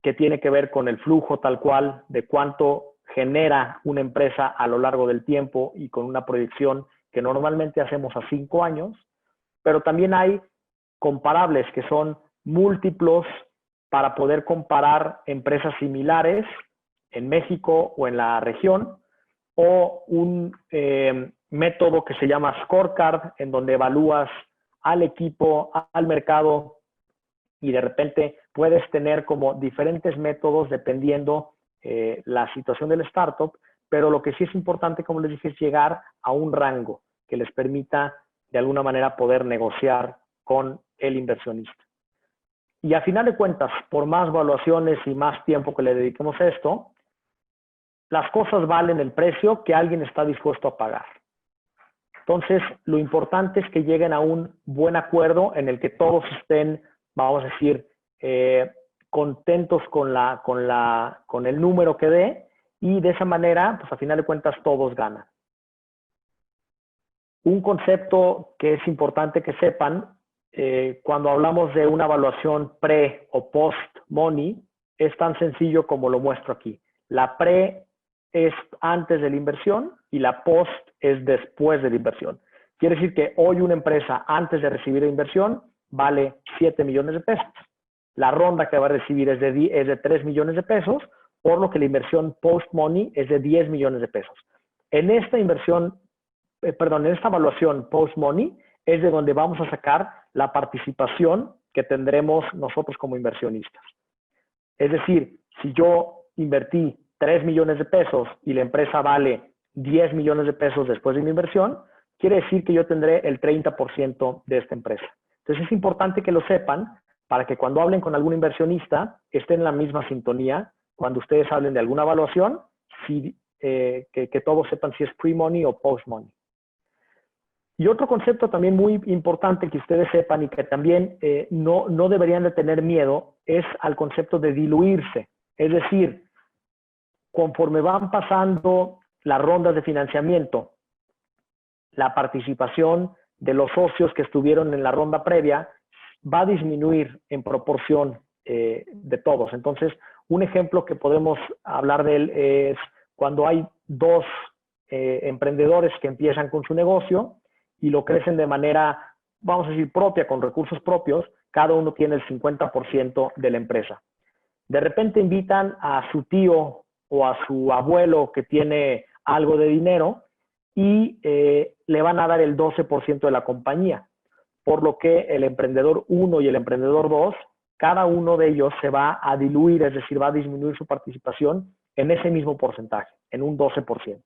que tiene que ver con el flujo tal cual de cuánto genera una empresa a lo largo del tiempo y con una proyección que normalmente hacemos a 5 años. Pero también hay comparables, que son múltiplos para poder comparar empresas similares en México o en la región, o un método que se llama scorecard, en donde evalúas al equipo, al mercado, y de repente puedes tener como diferentes métodos dependiendo la situación del startup, pero lo que sí es importante, como les dije, es llegar a un rango que les permita de alguna manera poder negociar con el inversionista. Y a final de cuentas, por más evaluaciones y más tiempo que le dediquemos a esto, las cosas valen el precio que alguien está dispuesto a pagar. Entonces, lo importante es que lleguen a un buen acuerdo en el que todos estén, vamos a decir, contentos con el número que dé, y de esa manera, pues a final de cuentas, todos ganan. Un concepto que es importante que sepan, cuando hablamos de una evaluación pre o post money, es tan sencillo como lo muestro aquí. La pre es antes de la inversión y la post es después de la inversión. Quiere decir que hoy una empresa, antes de recibir la inversión, vale 7 millones de pesos. La ronda que va a recibir es de 3 millones de pesos, por lo que la inversión post-money es de 10 millones de pesos. En esta inversión, en esta evaluación post-money es de donde vamos a sacar la participación que tendremos nosotros como inversionistas. Es decir, si yo invertí 3 millones de pesos y la empresa vale 10 millones de pesos después de mi inversión, quiere decir que yo tendré el 30% de esta empresa. Entonces es importante que lo sepan para que cuando hablen con algún inversionista estén en la misma sintonía. Cuando ustedes hablen de alguna evaluación, que todos sepan si es pre-money o post-money. Y otro concepto también muy importante que ustedes sepan y que también no deberían de tener miedo es al concepto de diluirse. Es decir, conforme van pasando las rondas de financiamiento, la participación de los socios que estuvieron en la ronda previa va a disminuir en proporción de todos. Entonces, un ejemplo que podemos hablar de él es cuando hay dos emprendedores que empiezan con su negocio y lo crecen de manera, vamos a decir, propia, con recursos propios, cada uno tiene el 50% de la empresa. De repente invitan a su tío o a su abuelo que tiene algo de dinero y le van a dar el 12% de la compañía, por lo que el emprendedor 1 y el emprendedor 2, cada uno de ellos se va a diluir, es decir, va a disminuir su participación en ese mismo porcentaje, en un 12%.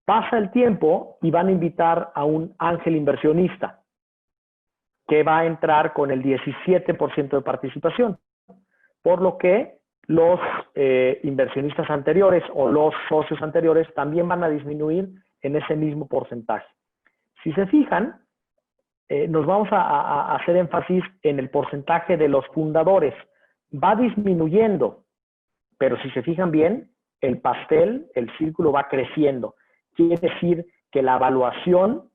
Pasa el tiempo y van a invitar a un ángel inversionista que va a entrar con el 17% de participación, por lo que los inversionistas anteriores o los socios anteriores también van a disminuir en ese mismo porcentaje. Si se fijan, nos vamos a hacer énfasis en el porcentaje de los fundadores. Va disminuyendo, pero si se fijan bien, el pastel, el círculo va creciendo. Quiere decir que la evaluación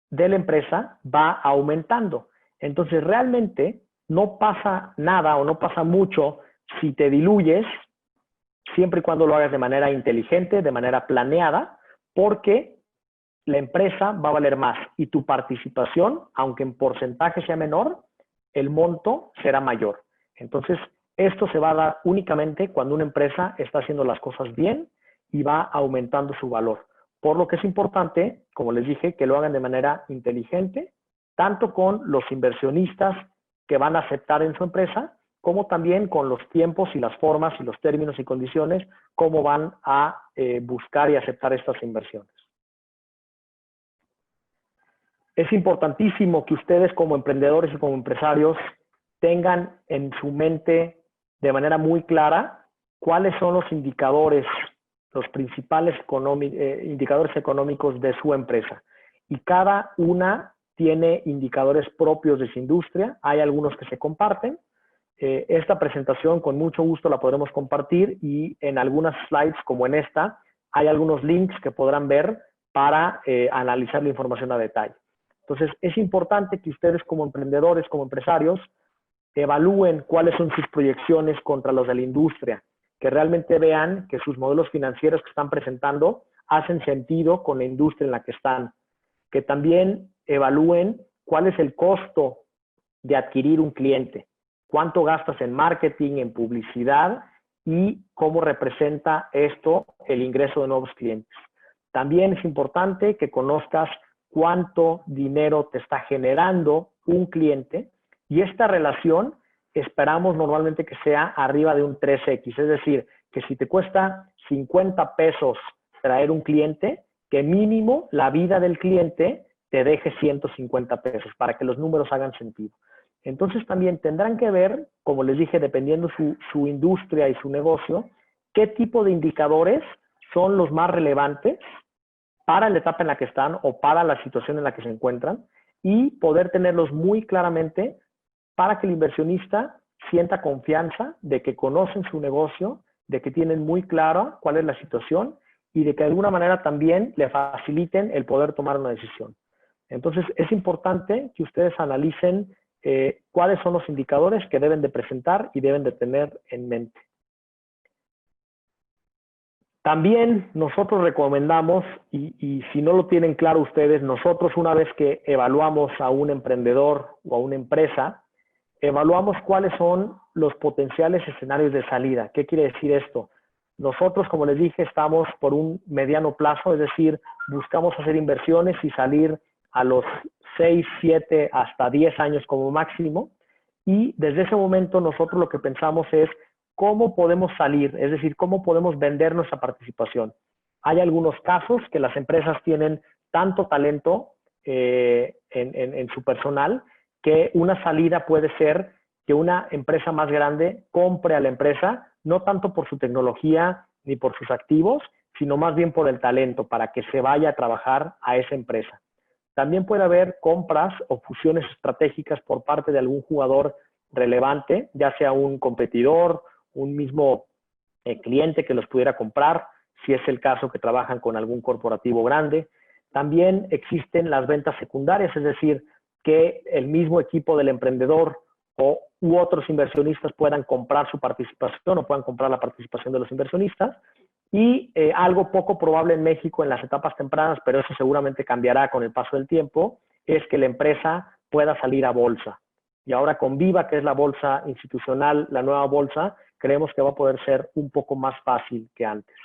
de la empresa va aumentando. Entonces, realmente no pasa nada o no pasa mucho si te diluyes, siempre y cuando lo hagas de manera inteligente, de manera planeada, porque la empresa va a valer más y tu participación, aunque en porcentaje sea menor, el monto será mayor. Entonces, esto se va a dar únicamente cuando una empresa está haciendo las cosas bien y va aumentando su valor. Por lo que es importante, como les dije, que lo hagan de manera inteligente, tanto con los inversionistas que van a aceptar en su empresa, como también con los tiempos y las formas y los términos y condiciones, cómo van a buscar y aceptar estas inversiones. Es importantísimo que ustedes como emprendedores y como empresarios tengan en su mente de manera muy clara cuáles son los indicadores, los principales indicadores económicos de su empresa. Y cada una tiene indicadores propios de su industria. Hay algunos que se comparten. Esta presentación con mucho gusto la podremos compartir y en algunas slides como en esta hay algunos links que podrán ver para analizar la información a detalle. Entonces, es importante que ustedes como emprendedores, como empresarios, evalúen cuáles son sus proyecciones contra los de la industria, que realmente vean que sus modelos financieros que están presentando hacen sentido con la industria en la que están, que también evalúen cuál es el costo de adquirir un cliente, cuánto gastas en marketing, en publicidad y cómo representa esto el ingreso de nuevos clientes. También es importante que conozcas cuánto dinero te está generando un cliente y esta relación esperamos normalmente que sea arriba de un 3X, es decir, que si te cuesta 50 pesos traer un cliente, que mínimo la vida del cliente te deje 150 pesos para que los números hagan sentido. Entonces también tendrán que ver, como les dije, dependiendo su industria y su negocio, qué tipo de indicadores son los más relevantes para la etapa en la que están o para la situación en la que se encuentran y poder tenerlos muy claramente para que el inversionista sienta confianza de que conocen su negocio, de que tienen muy claro cuál es la situación y de que de alguna manera también le faciliten el poder tomar una decisión. Entonces, es importante que ustedes analicen cuáles son los indicadores que deben de presentar y deben de tener en mente. También nosotros recomendamos, y si no lo tienen claro ustedes, nosotros una vez que evaluamos a un emprendedor o a una empresa, evaluamos cuáles son los potenciales escenarios de salida. ¿Qué quiere decir esto? Nosotros, como les dije, estamos por un mediano plazo, es decir, buscamos hacer inversiones y salir a los 6, 7, hasta 10 años como máximo. Y desde ese momento nosotros lo que pensamos es cómo podemos salir, es decir, cómo podemos vender nuestra participación. Hay algunos casos que las empresas tienen tanto talento en su personal que una salida puede ser que una empresa más grande compre a la empresa, no tanto por su tecnología ni por sus activos, sino más bien por el talento, para que se vaya a trabajar a esa empresa. También puede haber compras o fusiones estratégicas por parte de algún jugador relevante, ya sea un competidor, un mismo cliente que los pudiera comprar, si es el caso que trabajan con algún corporativo grande. También existen las ventas secundarias, es decir, que el mismo equipo del emprendedor u otros inversionistas puedan comprar su participación o puedan comprar la participación de los inversionistas Y algo poco probable en México en las etapas tempranas, pero eso seguramente cambiará con el paso del tiempo, es que la empresa pueda salir a bolsa. Y ahora con Viva, que es la bolsa institucional, la nueva bolsa, creemos que va a poder ser un poco más fácil que antes.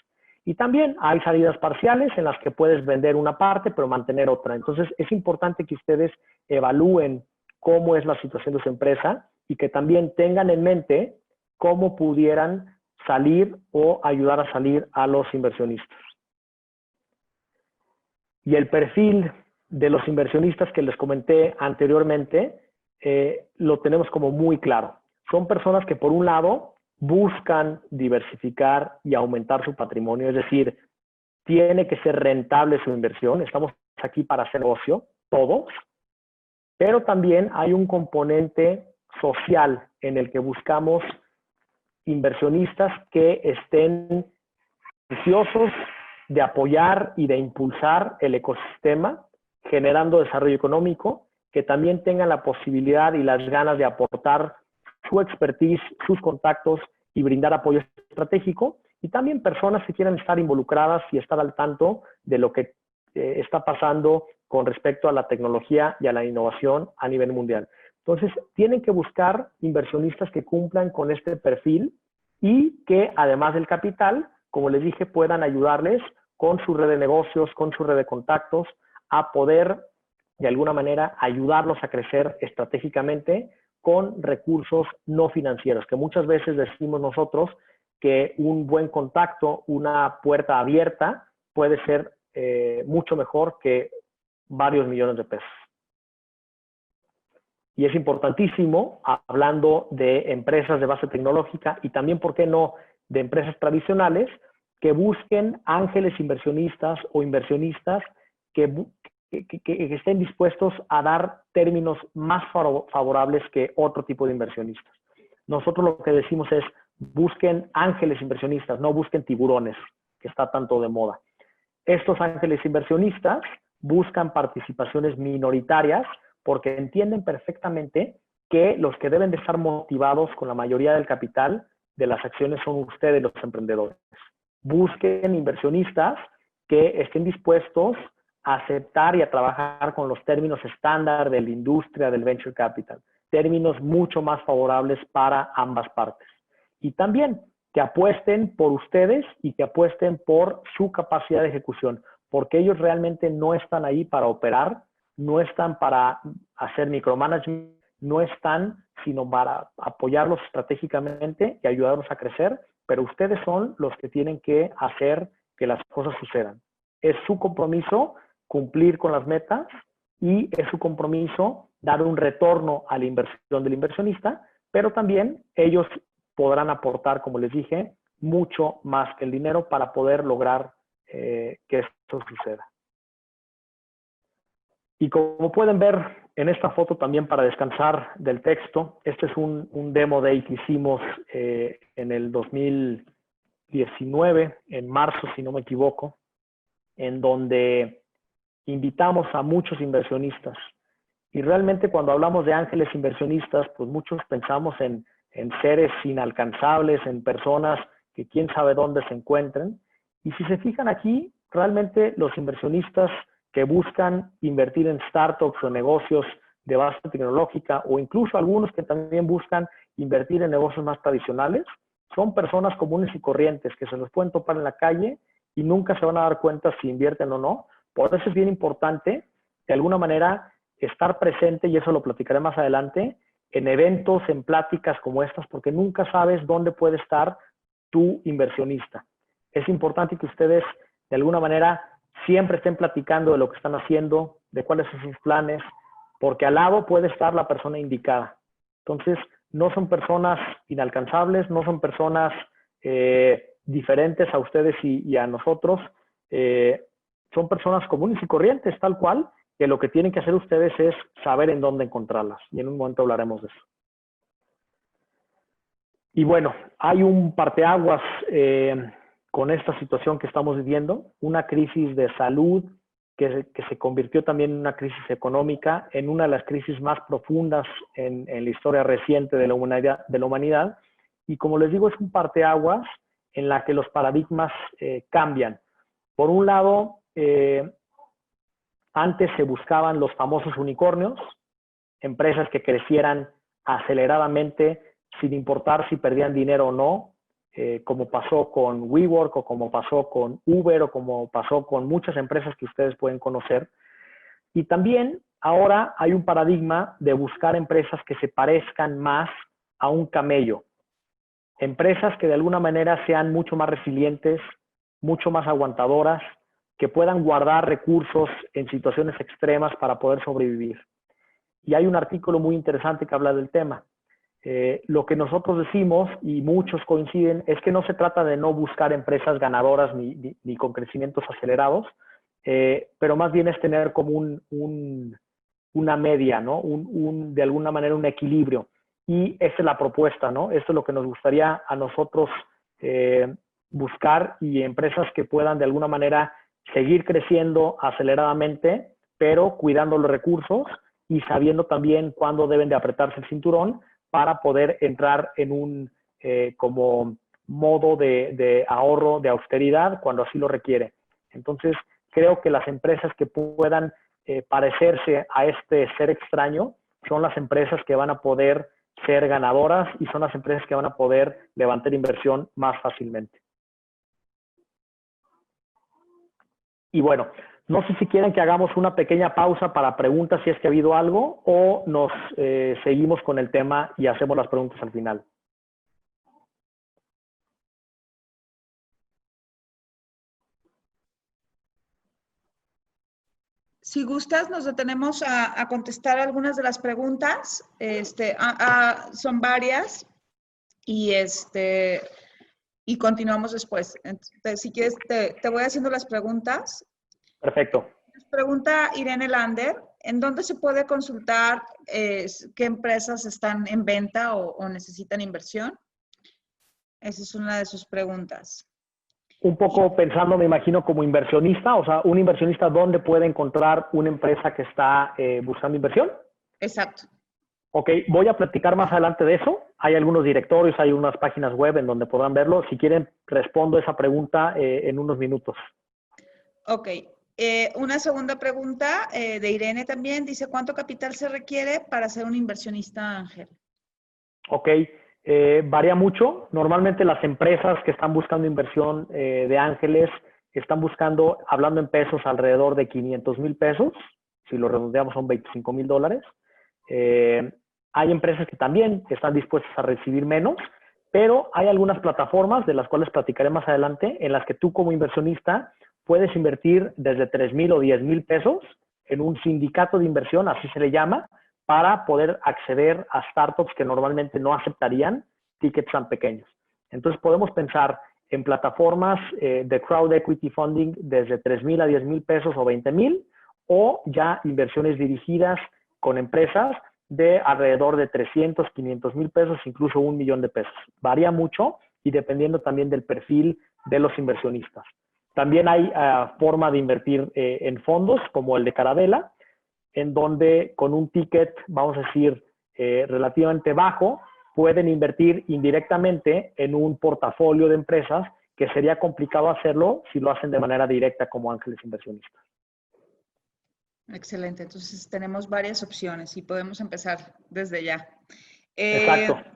Y también hay salidas parciales en las que puedes vender una parte, pero mantener otra. Entonces, es importante que ustedes evalúen cómo es la situación de su empresa y que también tengan en mente cómo pudieran salir o ayudar a salir a los inversionistas. Y el perfil de los inversionistas que les comenté anteriormente, lo tenemos como muy claro. Son personas que por un lado buscan diversificar y aumentar su patrimonio, es decir, tiene que ser rentable su inversión, estamos aquí para hacer negocio, todos, pero también hay un componente social en el que buscamos inversionistas que estén ansiosos de apoyar y de impulsar el ecosistema, generando desarrollo económico, que también tengan la posibilidad y las ganas de aportar su expertise, sus contactos y brindar apoyo estratégico, y también personas que quieran estar involucradas y estar al tanto de lo que está pasando con respecto a la tecnología y a la innovación a nivel mundial. Entonces, tienen que buscar inversionistas que cumplan con este perfil y que, además del capital, como les dije, puedan ayudarles con su red de negocios, con su red de contactos, a poder, de alguna manera, ayudarlos a crecer estratégicamente con recursos no financieros, que muchas veces decimos nosotros que un buen contacto, una puerta abierta, puede ser mucho mejor que varios millones de pesos. Y es importantísimo, hablando de empresas de base tecnológica y también, ¿por qué no?, de empresas tradicionales, que busquen ángeles inversionistas o inversionistas que estén dispuestos a dar términos más favorables que otro tipo de inversionistas. Nosotros lo que decimos es, busquen ángeles inversionistas, no busquen tiburones, que está tanto de moda. Estos ángeles inversionistas buscan participaciones minoritarias porque entienden perfectamente que los que deben de estar motivados con la mayoría del capital de las acciones son ustedes, los emprendedores. Busquen inversionistas que estén dispuestos a aceptar y a trabajar con los términos estándar de la industria del venture capital, términos mucho más favorables para ambas partes. Y también que apuesten por ustedes y que apuesten por su capacidad de ejecución, porque ellos realmente no están ahí para operar, no están para hacer micromanagement, no están sino para apoyarlos estratégicamente y ayudarlos a crecer, pero ustedes son los que tienen que hacer que las cosas sucedan. Es su compromiso cumplir con las metas y es su compromiso dar un retorno a la inversión del inversionista, pero también ellos podrán aportar, como les dije, mucho más que el dinero para poder lograr que esto suceda. Y como pueden ver en esta foto también, para descansar del texto, este es un demo day que hicimos en el 2019, en marzo, si no me equivoco, en donde invitamos a muchos inversionistas. Y realmente cuando hablamos de ángeles inversionistas, pues muchos pensamos en seres inalcanzables, en personas que quién sabe dónde se encuentren. Y si se fijan aquí, realmente los inversionistas que buscan invertir en startups o negocios de base tecnológica, o incluso algunos que también buscan invertir en negocios más tradicionales, son personas comunes y corrientes que se los pueden topar en la calle y nunca se van a dar cuenta si invierten o no. Por eso es bien importante, de alguna manera, estar presente, y eso lo platicaré más adelante, en eventos, en pláticas como estas, porque nunca sabes dónde puede estar tu inversionista. Es importante que ustedes, de alguna manera, siempre estén platicando de lo que están haciendo, de cuáles son sus planes, porque al lado puede estar la persona indicada. Entonces, no son personas inalcanzables, no son personas diferentes a ustedes y a nosotros. Son personas comunes y corrientes, tal cual, que lo que tienen que hacer ustedes es saber en dónde encontrarlas. Y en un momento hablaremos de eso. Y bueno, hay un parteaguas con esta situación que estamos viviendo, una crisis de salud que se convirtió también en una crisis económica, en una de las crisis más profundas en la historia reciente de la humanidad. Y como les digo, es un parteaguas en la que los paradigmas cambian. Por un lado, antes se buscaban los famosos unicornios, empresas que crecieran aceleradamente sin importar si perdían dinero o no, como pasó con WeWork o como pasó con Uber o como pasó con muchas empresas que ustedes pueden conocer. Y también ahora hay un paradigma de buscar empresas que se parezcan más a un camello. Empresas que de alguna manera sean mucho más resilientes, mucho más aguantadoras, que puedan guardar recursos en situaciones extremas para poder sobrevivir. Y hay un artículo muy interesante que habla del tema. Lo que nosotros decimos, y muchos coinciden, es que no se trata de no buscar empresas ganadoras ni con crecimientos acelerados, pero más bien es tener como una media, ¿no? De alguna manera un equilibrio. Y esa es la propuesta, ¿no? Esto es lo que nos gustaría a nosotros buscar, y empresas que puedan de alguna manera seguir creciendo aceleradamente, pero cuidando los recursos y sabiendo también cuándo deben de apretarse el cinturón para poder entrar en un como modo de ahorro, de austeridad, cuando así lo requiere. Entonces, creo que las empresas que puedan parecerse a este ser extraño son las empresas que van a poder ser ganadoras y son las empresas que van a poder levantar inversión más fácilmente. Y bueno, no sé si quieren que hagamos una pequeña pausa para preguntas si es que ha habido algo, o nos seguimos con el tema y hacemos las preguntas al final. Si gustas, nos detenemos a contestar algunas de las preguntas. Son varias y continuamos después. Entonces, si quieres, te voy haciendo las preguntas. Perfecto. Nos pregunta Irene Lander, ¿en dónde se puede consultar qué empresas están en venta o necesitan inversión? Esa es una de sus preguntas. Un poco pensando, me imagino, como inversionista, o sea, un inversionista, ¿dónde puede encontrar una empresa que está buscando inversión? Exacto. Ok, voy a platicar más adelante de eso. Hay algunos directorios, hay unas páginas web en donde podrán verlo. Si quieren, respondo esa pregunta en unos minutos. Ok. Una segunda pregunta de Irene también. Dice, ¿cuánto capital se requiere para ser un inversionista ángel? Ok. Varía mucho. Normalmente las empresas que están buscando inversión de ángeles están buscando, hablando en pesos, alrededor de 500,000 pesos. Si lo redondeamos son $25,000. Hay empresas que también están dispuestas a recibir menos, pero hay algunas plataformas de las cuales platicaré más adelante, en las que tú como inversionista puedes invertir desde 3,000 o 10,000 pesos en un sindicato de inversión, así se le llama, para poder acceder a startups que normalmente no aceptarían tickets tan pequeños. Entonces podemos pensar en plataformas de crowd equity funding desde 3,000 a 10,000 pesos o 20,000, o ya inversiones dirigidas con empresas de alrededor de 300, 500,000 pesos, incluso 1,000,000 de pesos. Varía mucho y dependiendo también del perfil de los inversionistas. También hay forma de invertir en fondos como el de Carabela, en donde con un ticket, vamos a decir, relativamente bajo, pueden invertir indirectamente en un portafolio de empresas que sería complicado hacerlo si lo hacen de manera directa como ángeles inversionistas. Excelente. Entonces tenemos varias opciones y podemos empezar desde ya. Exacto.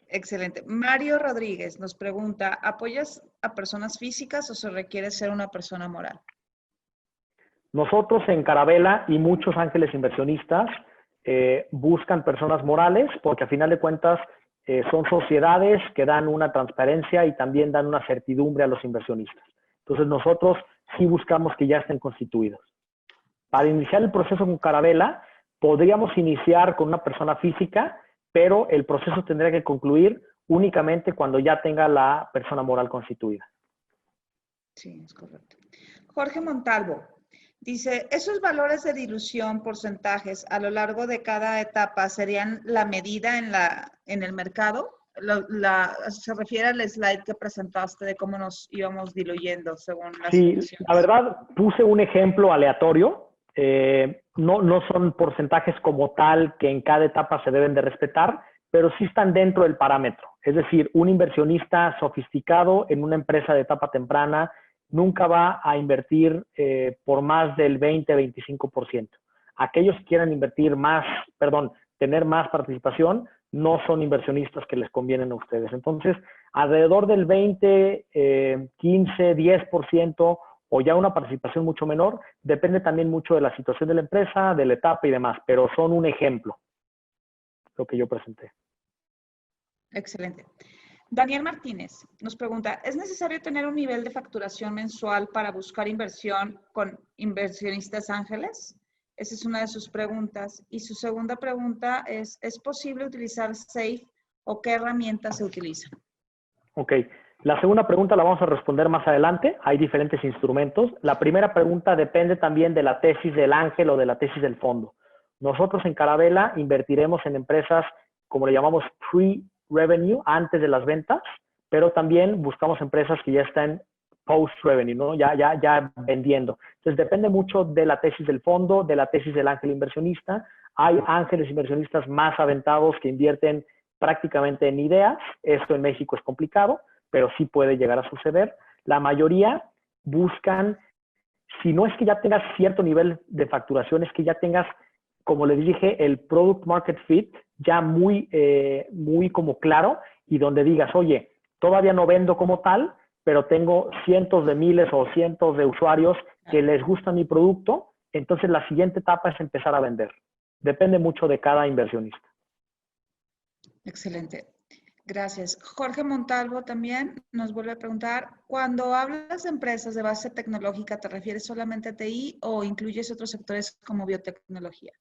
Excelente. Mario Rodríguez nos pregunta, ¿apoyas a personas físicas o se requiere ser una persona moral? Nosotros en Carabela y muchos ángeles inversionistas buscan personas morales porque a final de cuentas son sociedades que dan una transparencia y también dan una certidumbre a los inversionistas. Entonces nosotros sí buscamos que ya estén constituidos. Para iniciar el proceso con Carabela, podríamos iniciar con una persona física, pero el proceso tendría que concluir únicamente cuando ya tenga la persona moral constituida. Sí, es correcto. Jorge Montalvo dice, ¿esos valores de dilución, porcentajes a lo largo de cada etapa serían la medida en el mercado? Se refiere al slide que presentaste de cómo nos íbamos diluyendo según las situaciones. Sí, la verdad puse un ejemplo aleatorio. No son porcentajes como tal que en cada etapa se deben de respetar, pero sí están dentro del parámetro. Es decir, un inversionista sofisticado en una empresa de etapa temprana nunca va a invertir por más del 20-25%. Aquellos que quieran invertir más, tener más participación, no son inversionistas que les convienen a ustedes. Entonces, alrededor del 20, 15, 10% o ya una participación mucho menor, depende también mucho de la situación de la empresa, de la etapa y demás, pero son un ejemplo, lo que yo presenté. Excelente. Daniel Martínez nos pregunta, ¿es necesario tener un nivel de facturación mensual para buscar inversión con inversionistas ángeles? Esa es una de sus preguntas. Y su segunda pregunta ¿es posible utilizar SAFE o qué herramientas se utilizan? Ok. La segunda pregunta la vamos a responder más adelante. Hay diferentes instrumentos. La primera pregunta depende también de la tesis del ángel o de la tesis del fondo. Nosotros en Carabela invertiremos en empresas, como le llamamos, pre-revenue, antes de las ventas, pero también buscamos empresas que ya están post-revenue, ¿no? Ya vendiendo. Entonces, depende mucho de la tesis del fondo, de la tesis del ángel inversionista. Hay ángeles inversionistas más aventados que invierten prácticamente en ideas. Esto en México es complicado, pero sí puede llegar a suceder. La mayoría buscan, si no es que ya tengas cierto nivel de facturación, es que ya tengas, como les dije, el product market fit ya muy como claro y donde digas, oye, todavía no vendo como tal, pero tengo cientos de miles o cientos de usuarios que les gusta mi producto, entonces la siguiente etapa es empezar a vender. Depende mucho de cada inversionista. Excelente. Gracias. Jorge Montalvo también nos vuelve a preguntar, cuando hablas de empresas de base tecnológica, ¿te refieres solamente a TI o incluyes otros sectores como biotecnología?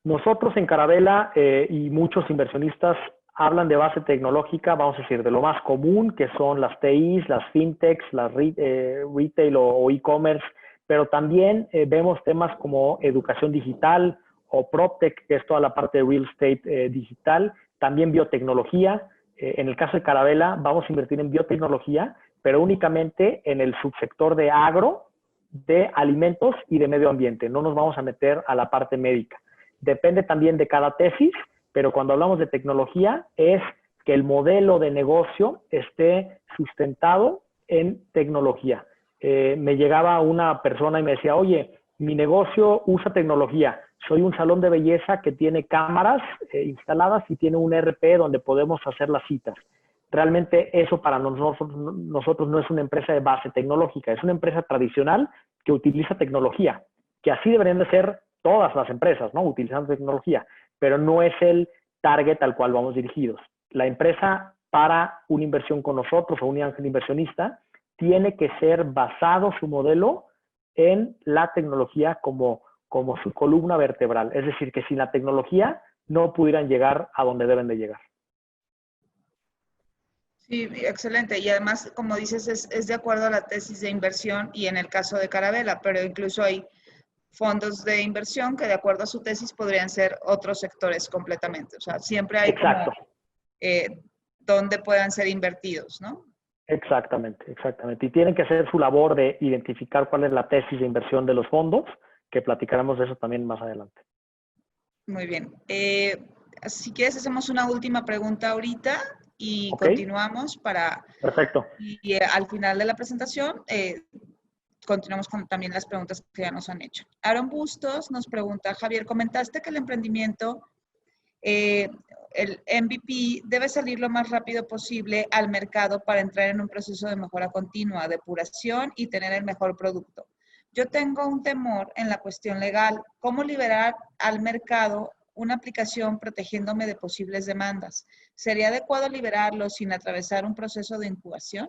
Nosotros en Carabela y muchos inversionistas hablan de base tecnológica, vamos a decir, de lo más común, que son las TIs, las fintechs, las retail o e-commerce, pero también vemos temas como educación digital o PropTech, que es toda la parte de real estate digital, también biotecnología. En el caso de Carabela, vamos a invertir en biotecnología, pero únicamente en el subsector de agro, de alimentos y de medio ambiente. No nos vamos a meter a la parte médica. Depende también de cada tesis, pero cuando hablamos de tecnología es que el modelo de negocio esté sustentado en tecnología. Me llegaba una persona y me decía, oye, mi negocio usa tecnología. Soy un salón de belleza que tiene cámaras instaladas y tiene un ERP donde podemos hacer las citas. Realmente eso para nosotros no es una empresa de base tecnológica, es una empresa tradicional que utiliza tecnología, que así deberían de ser todas las empresas, ¿no? Utilizando tecnología, pero no es el target al cual vamos dirigidos. La empresa para una inversión con nosotros o un ángel inversionista tiene que ser basado su modelo en la tecnología como su columna vertebral. Es decir, que sin la tecnología no pudieran llegar a donde deben de llegar. Sí, excelente. Y además, como dices, es de acuerdo a la tesis de inversión y en el caso de Carabela, pero incluso hay fondos de inversión que de acuerdo a su tesis podrían ser otros sectores completamente. O sea, siempre hay Exacto. como donde puedan ser invertidos, ¿no? Exactamente. Y tienen que hacer su labor de identificar cuál es la tesis de inversión de los fondos, que platicaremos de eso también más adelante. Muy bien. Si quieres, hacemos una última pregunta ahorita y continuamos para... Perfecto. Y al final de la presentación, continuamos con también las preguntas que ya nos han hecho. Aaron Bustos nos pregunta, Javier, comentaste que el emprendimiento, el MVP, debe salir lo más rápido posible al mercado para entrar en un proceso de mejora continua, depuración y tener el mejor producto. Yo tengo un temor en la cuestión legal. ¿Cómo liberar al mercado una aplicación protegiéndome de posibles demandas? ¿Sería adecuado liberarlo sin atravesar un proceso de incubación?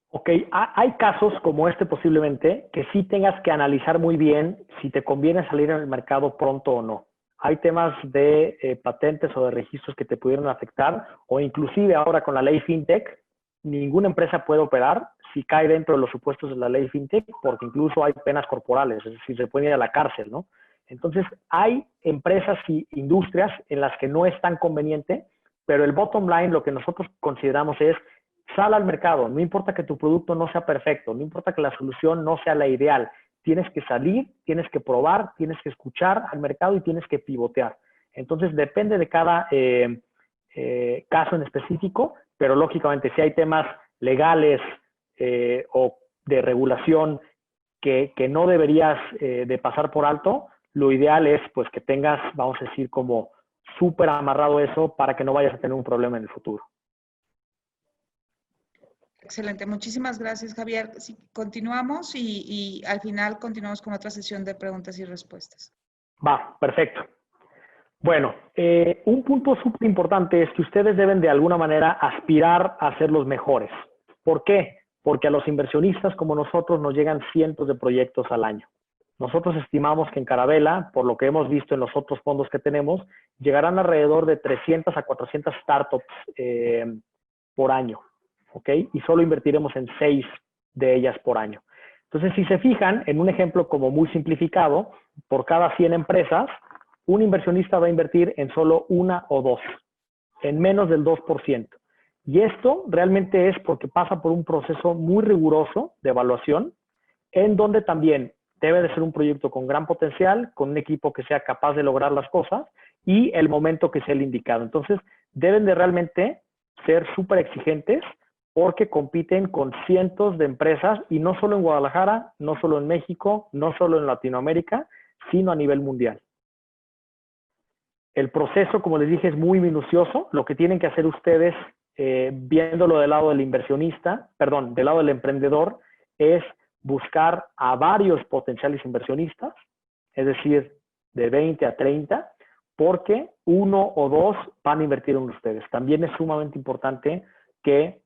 Ok, hay casos como este posiblemente que sí tengas que analizar muy bien si te conviene salir en el mercado pronto o no. Hay temas de patentes o de registros que te pudieran afectar o inclusive ahora con la ley FinTech, ninguna empresa puede operar si cae dentro de los supuestos de la ley FinTech porque incluso hay penas corporales, es decir, se puede ir a la cárcel, ¿no? Entonces, hay empresas y industrias en las que no es tan conveniente, pero el bottom line, lo que nosotros consideramos es sal al mercado, no importa que tu producto no sea perfecto, no importa que la solución no sea la ideal, tienes que salir, tienes que probar, tienes que escuchar al mercado y tienes que pivotear. Entonces, depende de cada caso en específico, pero lógicamente si hay temas legales o de regulación que no deberías de pasar por alto, lo ideal es pues que tengas, vamos a decir, como súper amarrado eso para que no vayas a tener un problema en el futuro. Excelente, muchísimas gracias, Javier. Sí, continuamos y al final continuamos con otra sesión de preguntas y respuestas. Va, perfecto. Bueno, un punto súper importante es que ustedes deben de alguna manera aspirar a ser los mejores. ¿Por qué? Porque a los inversionistas como nosotros nos llegan cientos de proyectos al año. Nosotros estimamos que en Carabela, por lo que hemos visto en los otros fondos que tenemos, llegarán alrededor de 300 a 400 startups por año, ¿ok? Y solo invertiremos en 6 de ellas por año. Entonces, si se fijan, en un ejemplo como muy simplificado, por cada 100 empresas, un inversionista va a invertir en solo 1 o 2, en menos del 2%. Y esto realmente es porque pasa por un proceso muy riguroso de evaluación, en donde también debe de ser un proyecto con gran potencial, con un equipo que sea capaz de lograr las cosas y el momento que sea el indicado. Entonces, deben de realmente ser súper exigentes porque compiten con cientos de empresas y no solo en Guadalajara, no solo en México, no solo en Latinoamérica, sino a nivel mundial. El proceso, como les dije, es muy minucioso. Lo que tienen que hacer ustedes, viéndolo del lado del inversionista, perdón, del lado del emprendedor, es buscar a varios potenciales inversionistas, es decir, de 20 a 30, porque 1 o 2 van a invertir en ustedes. También es sumamente importante que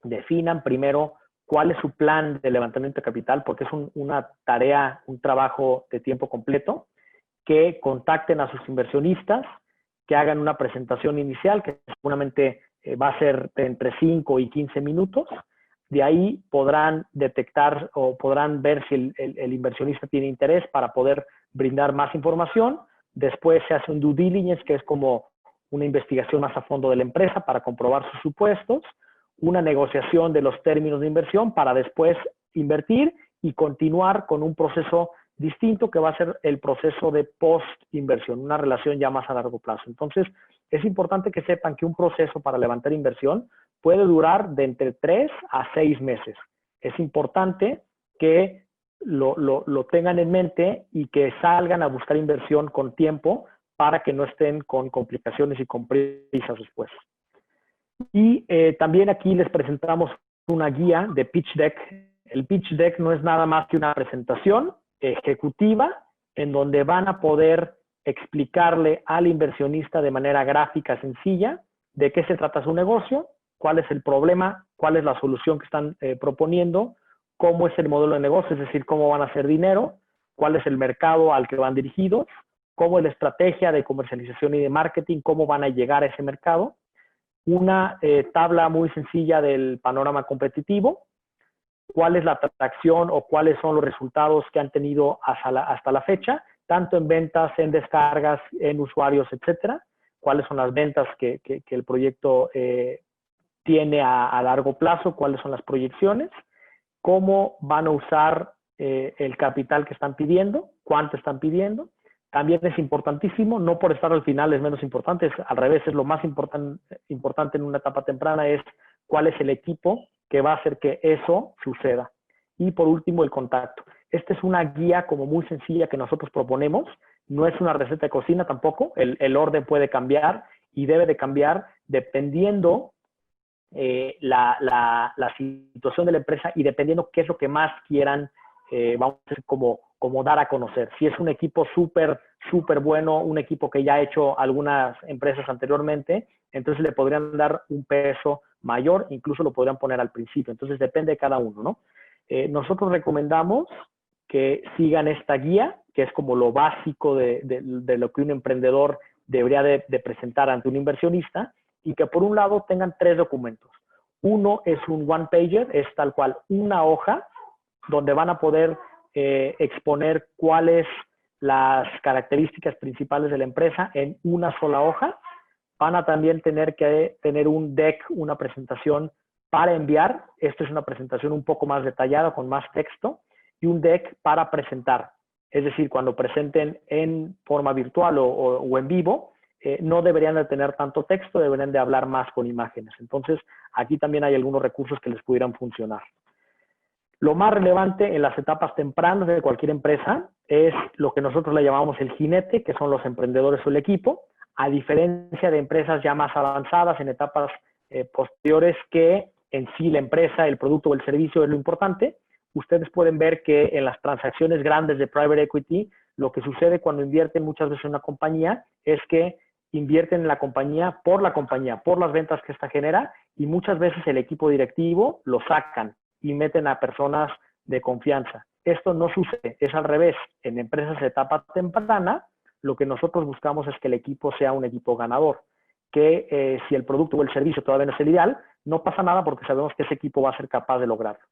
definan primero cuál es su plan de levantamiento de capital, porque es una tarea, un trabajo de tiempo completo, que contacten a sus inversionistas, que hagan una presentación inicial, que seguramente va a ser de entre 5 y 15 minutos. De ahí podrán detectar o podrán ver si el inversionista tiene interés para poder brindar más información. Después se hace un due diligence, que es como una investigación más a fondo de la empresa para comprobar sus supuestos, una negociación de los términos de inversión para después invertir y continuar con un proceso distinto que va a ser el proceso de post-inversión, una relación ya más a largo plazo. Entonces, es importante que sepan que un proceso para levantar inversión puede durar de entre 3 a 6 meses. Es importante que lo tengan en mente y que salgan a buscar inversión con tiempo para que no estén con complicaciones y con prisas después. Y también aquí les presentamos una guía de pitch deck. El pitch deck no es nada más que una presentación ejecutiva en donde van a poder explicarle al inversionista de manera gráfica sencilla de qué se trata su negocio, cuál es el problema, cuál es la solución que están proponiendo, cómo es el modelo de negocio, es decir, cómo van a hacer dinero, cuál es el mercado al que van dirigidos, cómo es la estrategia de comercialización y de marketing, cómo van a llegar a ese mercado, una tabla muy sencilla del panorama competitivo, cuál es la atracción o cuáles son los resultados que han tenido hasta la fecha, tanto en ventas, en descargas, en usuarios, etcétera, cuáles son las ventas que el proyecto tiene a largo plazo, cuáles son las proyecciones, cómo van a usar el capital que están pidiendo, cuánto están pidiendo. También es importantísimo, no por estar al final es menos importante, es al revés, es lo más importante en una etapa temprana, es cuál es el equipo que va a hacer que eso suceda. Y por último, el contacto. Esta es una guía como muy sencilla que nosotros proponemos, no es una receta de cocina tampoco, el orden puede cambiar y debe de cambiar dependiendo la situación de la empresa y dependiendo qué es lo que más quieran, vamos a decir, como dar a conocer. Si es un equipo súper bueno, un equipo que ya ha hecho algunas empresas anteriormente, entonces le podrían dar un peso mayor, incluso lo podrían poner al principio. Entonces depende de cada uno, ¿no? Nosotros recomendamos que sigan esta guía, que es como lo básico de lo que un emprendedor debería de presentar ante un inversionista, y que por un lado tengan 3 documentos. Uno es un one-pager, es tal cual una hoja donde van a poder exponer cuáles las características principales de la empresa en una sola hoja. Van a también tener que tener un deck, una presentación para enviar. Esta es una presentación un poco más detallada, con más texto, y un deck para presentar. Es decir, cuando presenten en forma virtual o en vivo, no deberían de tener tanto texto, deberían de hablar más con imágenes. Entonces, aquí también hay algunos recursos que les pudieran funcionar. Lo más relevante en las etapas tempranas de cualquier empresa es lo que nosotros le llamamos el jinete, que son los emprendedores o el equipo, a diferencia de empresas ya más avanzadas en etapas posteriores, que en sí la empresa, el producto o el servicio es lo importante. Ustedes pueden ver que en las transacciones grandes de private equity, lo que sucede cuando invierten muchas veces en una compañía es que invierten en la compañía, por las ventas que ésta genera, y muchas veces el equipo directivo lo sacan y meten a personas de confianza. Esto no sucede, es al revés. En empresas de etapa temprana, lo que nosotros buscamos es que el equipo sea un equipo ganador, que si el producto o el servicio todavía no es el ideal, no pasa nada porque sabemos que ese equipo va a ser capaz de lograrlo.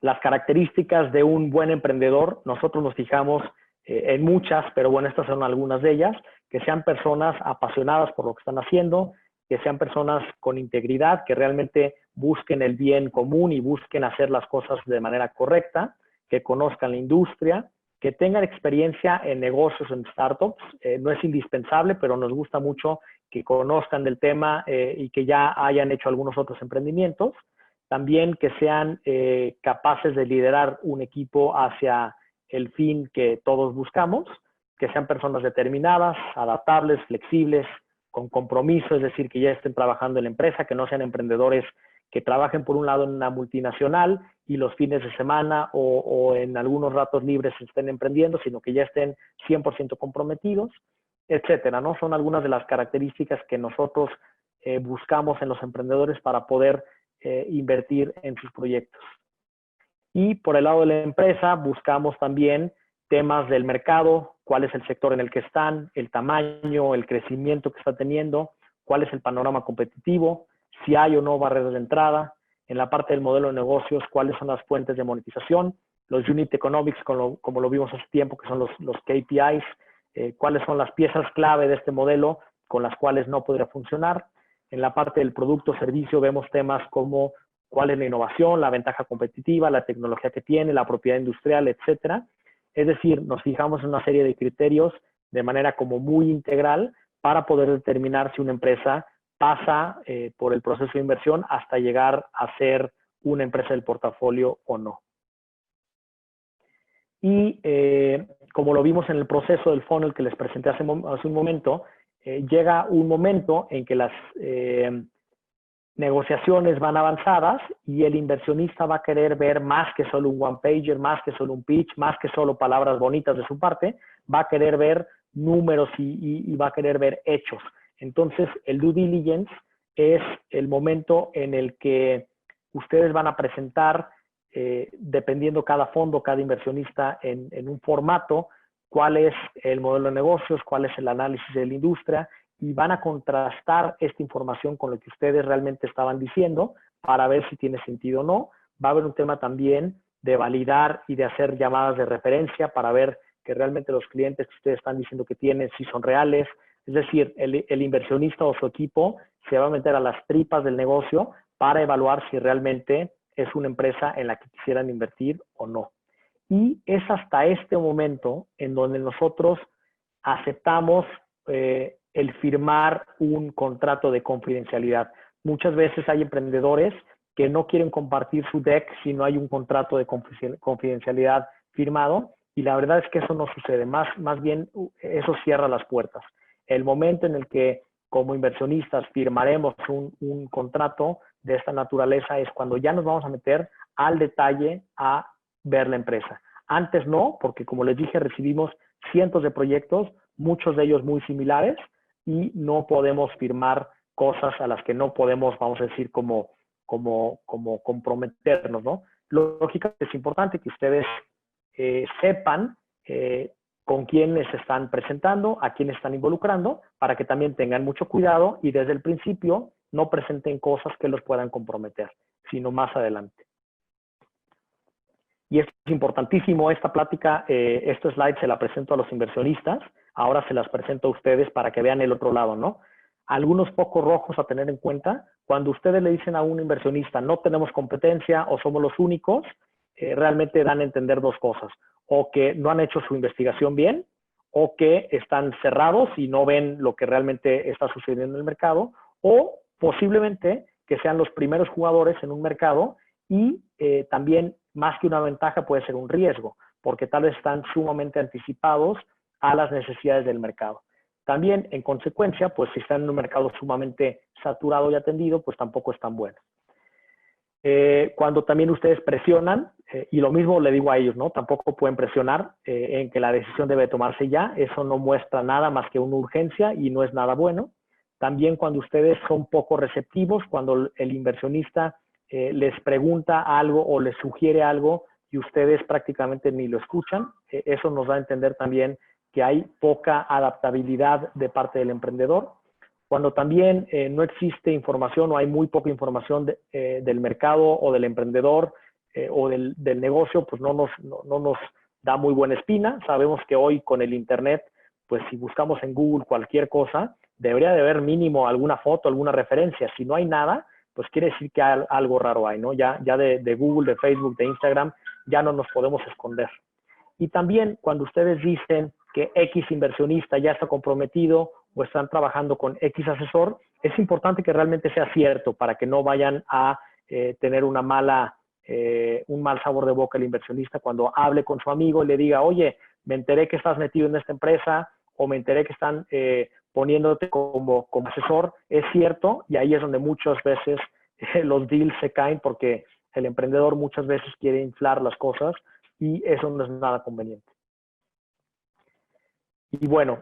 Las características de un buen emprendedor, nosotros nos fijamos en muchas, pero bueno, estas son algunas de ellas, que sean personas apasionadas por lo que están haciendo, que sean personas con integridad, que realmente busquen el bien común y busquen hacer las cosas de manera correcta, que conozcan la industria, que tengan experiencia en negocios, en startups. No es indispensable, pero nos gusta mucho que conozcan del tema y que ya hayan hecho algunos otros emprendimientos. También que sean capaces de liderar un equipo hacia el fin que todos buscamos, que sean personas determinadas, adaptables, flexibles, con compromiso, es decir, que ya estén trabajando en la empresa, que no sean emprendedores que trabajen por un lado en una multinacional y los fines de semana o en algunos ratos libres estén emprendiendo, sino que ya estén 100% comprometidos, etcétera, ¿no? Son algunas de las características que nosotros buscamos en los emprendedores para poder invertir en sus proyectos. Y por el lado de la empresa, buscamos también temas del mercado, cuál es el sector en el que están, el tamaño, el crecimiento que está teniendo, cuál es el panorama competitivo, si hay o no barreras de entrada, en la parte del modelo de negocios, cuáles son las fuentes de monetización, los unit economics, como lo vimos hace tiempo, que son los KPIs, cuáles son las piezas clave de este modelo con las cuales no podría funcionar. En la parte del producto o servicio vemos temas como cuál es la innovación, la ventaja competitiva, la tecnología que tiene, la propiedad industrial, etcétera. Es decir, nos fijamos en una serie de criterios de manera como muy integral para poder determinar si una empresa pasa por el proceso de inversión hasta llegar a ser una empresa del portafolio o no. Y como lo vimos en el proceso del funnel que les presenté hace un momento, llega un momento en que las negociaciones van avanzadas y el inversionista va a querer ver más que solo un one-pager, más que solo un pitch, más que solo palabras bonitas de su parte, va a querer ver números y va a querer ver hechos. Entonces, el due diligence es el momento en el que ustedes van a presentar, dependiendo cada fondo, cada inversionista, en un formato, cuál es el modelo de negocios, cuál es el análisis de la industria, y van a contrastar esta información con lo que ustedes realmente estaban diciendo para ver si tiene sentido o no. Va a haber un tema también de validar y de hacer llamadas de referencia para ver que realmente los clientes que ustedes están diciendo que tienen sí son reales. Es decir, el inversionista o su equipo se va a meter a las tripas del negocio para evaluar si realmente es una empresa en la que quisieran invertir o no. Y es hasta este momento en donde nosotros aceptamos el firmar un contrato de confidencialidad. Muchas veces hay emprendedores que no quieren compartir su deck si no hay un contrato de confidencialidad firmado, y la verdad es que eso no sucede, más bien eso cierra las puertas. El momento en el que como inversionistas firmaremos un contrato de esta naturaleza es cuando ya nos vamos a meter al detalle a ver la empresa. Antes no, porque como les dije, recibimos cientos de proyectos, muchos de ellos muy similares, y no podemos firmar cosas a las que no podemos, vamos a decir, como comprometernos, ¿no? Lógicamente es importante que ustedes sepan con quiénes se están presentando, a quiénes están involucrando, para que también tengan mucho cuidado y desde el principio no presenten cosas que los puedan comprometer, sino más adelante. Y esto es importantísimo, esta plática, este slide se la presento a los inversionistas, ahora se las presento a ustedes para que vean el otro lado, ¿no? Algunos focos rojos a tener en cuenta, cuando ustedes le dicen a un inversionista no tenemos competencia o somos los únicos, realmente dan a entender dos cosas, o que no han hecho su investigación bien, o que están cerrados y no ven lo que realmente está sucediendo en el mercado, o posiblemente que sean los primeros jugadores en un mercado y también más que una ventaja puede ser un riesgo, porque tal vez están sumamente anticipados a las necesidades del mercado. También, en consecuencia, pues si están en un mercado sumamente saturado y atendido, pues tampoco es tan bueno. Cuando también ustedes presionan, y lo mismo le digo a ellos, ¿no? Tampoco pueden presionar en que la decisión debe tomarse ya. Eso no muestra nada más que una urgencia y no es nada bueno. También cuando ustedes son poco receptivos, cuando el inversionista les pregunta algo o les sugiere algo y ustedes prácticamente ni lo escuchan, eso nos da a entender también que hay poca adaptabilidad de parte del emprendedor. Cuando también no existe información o hay muy poca información del mercado o del emprendedor o del negocio, pues no nos da muy buena espina. Sabemos que hoy con el Internet, pues si buscamos en Google cualquier cosa, debería de haber mínimo alguna foto, alguna referencia. Si no hay nada, pues quiere decir que algo raro hay, ¿no? Ya de Google, de Facebook, de Instagram, ya no nos podemos esconder. Y también cuando ustedes dicen que X inversionista ya está comprometido o están trabajando con X asesor, es importante que realmente sea cierto para que no vayan a tener un mal sabor de boca el inversionista cuando hable con su amigo y le diga, oye, me enteré que estás metido en esta empresa o me enteré que están poniéndote como asesor. Es cierto, y ahí es donde muchas veces los deals se caen porque el emprendedor muchas veces quiere inflar las cosas y eso no es nada conveniente. Y bueno,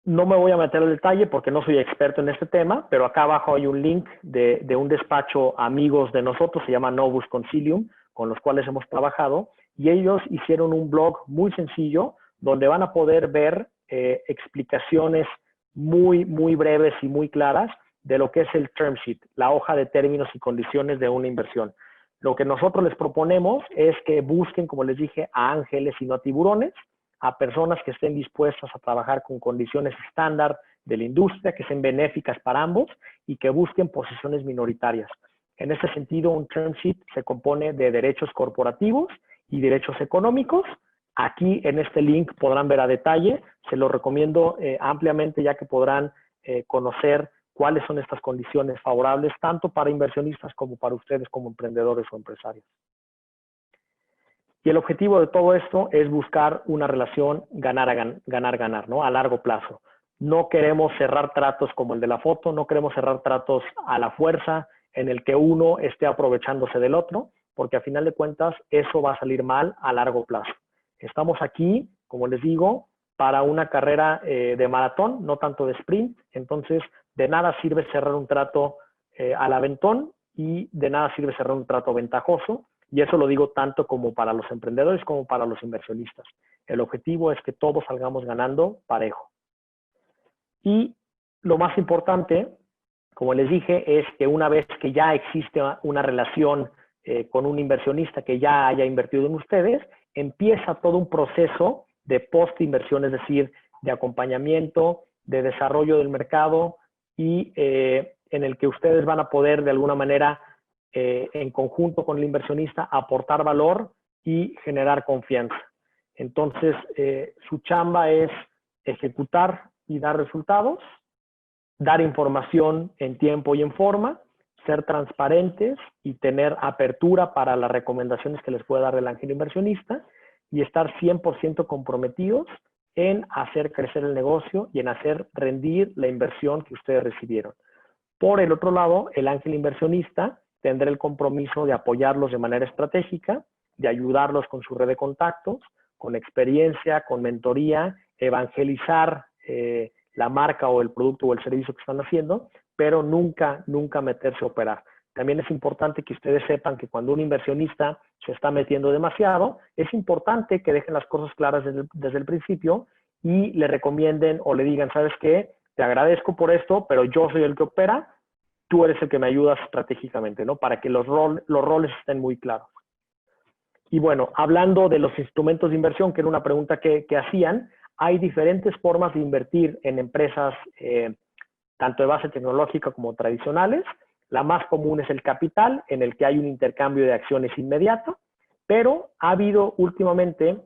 no me voy a meter al detalle porque no soy experto en este tema, pero acá abajo hay un link de un despacho amigos de nosotros, se llama Novus Concilium, con los cuales hemos trabajado, y ellos hicieron un blog muy sencillo donde van a poder ver explicaciones muy breves y muy claras de lo que es el term sheet, la hoja de términos y condiciones de una inversión. Lo que nosotros les proponemos es que busquen, como les dije, a ángeles y no a tiburones, a personas que estén dispuestas a trabajar con condiciones estándar de la industria, que sean benéficas para ambos y que busquen posiciones minoritarias. En este sentido, un term sheet se compone de derechos corporativos y derechos económicos. Aquí en este link podrán ver a detalle, se lo recomiendo ampliamente ya que podrán conocer cuáles son estas condiciones favorables tanto para inversionistas como para ustedes como emprendedores o empresarios. Y el objetivo de todo esto es buscar una relación ganar-ganar, ¿no? A largo plazo. No queremos cerrar tratos como el de la foto, no queremos cerrar tratos a la fuerza en el que uno esté aprovechándose del otro, porque a final de cuentas eso va a salir mal a largo plazo. Estamos aquí, como les digo, para una carrera de maratón, no tanto de sprint. Entonces, de nada sirve cerrar un trato al aventón y de nada sirve cerrar un trato ventajoso. Y eso lo digo tanto como para los emprendedores como para los inversionistas. El objetivo es que todos salgamos ganando parejo. Y lo más importante, como les dije, es que una vez que ya existe una relación con un inversionista que ya haya invertido en ustedes, empieza todo un proceso de post-inversión, es decir, de acompañamiento, de desarrollo del mercado y en el que ustedes van a poder de alguna manera en conjunto con el inversionista aportar valor y generar confianza. Entonces, su chamba es ejecutar y dar resultados, dar información en tiempo y en forma, ser transparentes y tener apertura para las recomendaciones que les puede dar el ángel inversionista y estar 100% comprometidos en hacer crecer el negocio y en hacer rendir la inversión que ustedes recibieron. Por el otro lado, el ángel inversionista tendrá el compromiso de apoyarlos de manera estratégica, de ayudarlos con su red de contactos, con experiencia, con mentoría, evangelizar la marca o el producto o el servicio que están haciendo, pero nunca meterse a operar. También es importante que ustedes sepan que cuando un inversionista se está metiendo demasiado, es importante que dejen las cosas claras desde el principio y le recomienden o le digan, ¿sabes qué? Te agradezco por esto, pero yo soy el que opera, tú eres el que me ayudas estratégicamente, ¿no? Para que los roles estén muy claros. Y bueno, hablando de los instrumentos de inversión, que era una pregunta que hacían, hay diferentes formas de invertir en empresas tanto de base tecnológica como tradicionales. La más común es el capital, en el que hay un intercambio de acciones inmediato, pero ha habido últimamente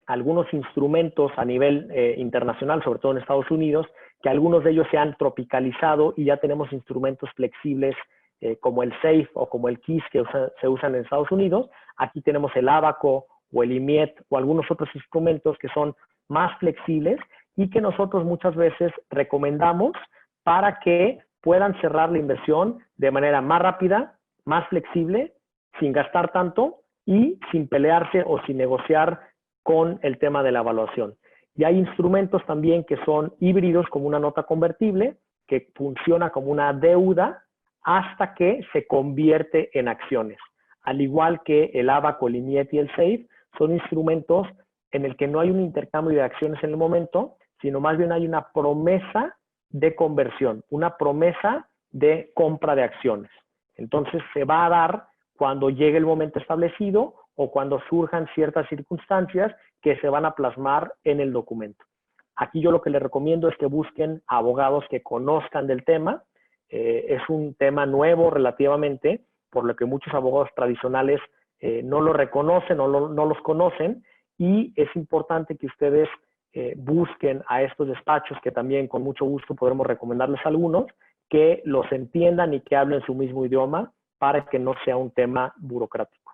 algunos instrumentos a nivel internacional, sobre todo en Estados Unidos, que algunos de ellos se han tropicalizado y ya tenemos instrumentos flexibles como el SAFE o como el KISS que se usan en Estados Unidos. Aquí tenemos el Abaco o el IMIET o algunos otros instrumentos que son más flexibles y que nosotros muchas veces recomendamos para que puedan cerrar la inversión de manera más rápida, más flexible, sin gastar tanto y sin pelearse o sin negociar con el tema de la evaluación. Y hay instrumentos también que son híbridos como una nota convertible, que funciona como una deuda hasta que se convierte en acciones. Al igual que el Abaco, el IMIET y el SAFE, son instrumentos en el que no hay un intercambio de acciones en el momento, sino más bien hay una promesa de conversión, una promesa de compra de acciones. Entonces se va a dar cuando llegue el momento establecido o cuando surjan ciertas circunstancias que se van a plasmar en el documento. Aquí yo lo que les recomiendo es que busquen abogados que conozcan del tema. Es un tema nuevo relativamente, por lo que muchos abogados tradicionales no lo reconocen o no los conocen, y es importante que ustedes busquen a estos despachos, que también con mucho gusto podremos recomendarles algunos, que los entiendan y que hablen su mismo idioma para que no sea un tema burocrático.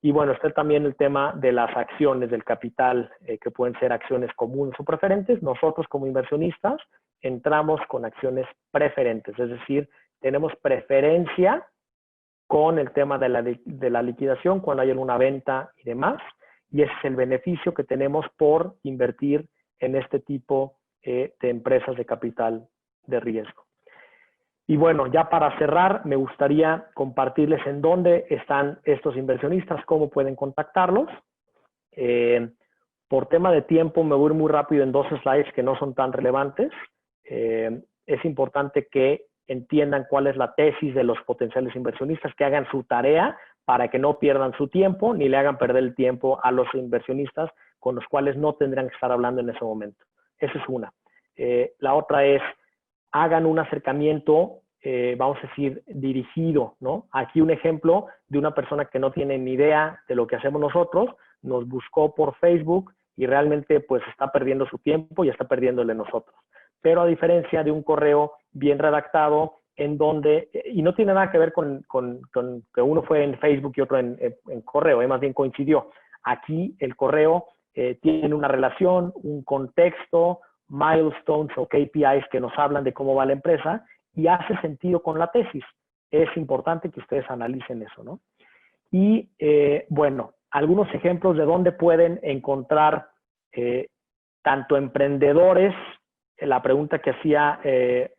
Y bueno, está también el tema de las acciones del capital, que pueden ser acciones comunes o preferentes. Nosotros como inversionistas entramos con acciones preferentes, es decir, tenemos preferencia con el tema de la liquidación cuando hay alguna venta y demás, y ese es el beneficio que tenemos por invertir en este tipo de empresas de capital de riesgo. Y bueno, ya para cerrar, me gustaría compartirles en dónde están estos inversionistas, cómo pueden contactarlos. Por tema de tiempo me voy a ir muy rápido en 2 slides que no son tan relevantes. Es importante que entiendan cuál es la tesis de los potenciales inversionistas, que hagan su tarea para que no pierdan su tiempo ni le hagan perder el tiempo a los inversionistas con los cuales no tendrán que estar hablando en ese momento. Esa es una. La otra es, hagan un acercamiento, vamos a decir, dirigido, ¿no? Aquí un ejemplo de una persona que no tiene ni idea de lo que hacemos nosotros, nos buscó por Facebook y realmente pues está perdiendo su tiempo y está perdiéndole nosotros. Pero a diferencia de un correo bien redactado, en donde, y no tiene nada que ver con que uno fue en Facebook y otro en correo, más bien coincidió. Aquí el correo tiene una relación, un contexto, milestones o KPIs que nos hablan de cómo va la empresa y hace sentido con la tesis. Es importante que ustedes analicen eso, ¿no? Y bueno, algunos ejemplos de dónde pueden encontrar tanto emprendedores. La pregunta que hacía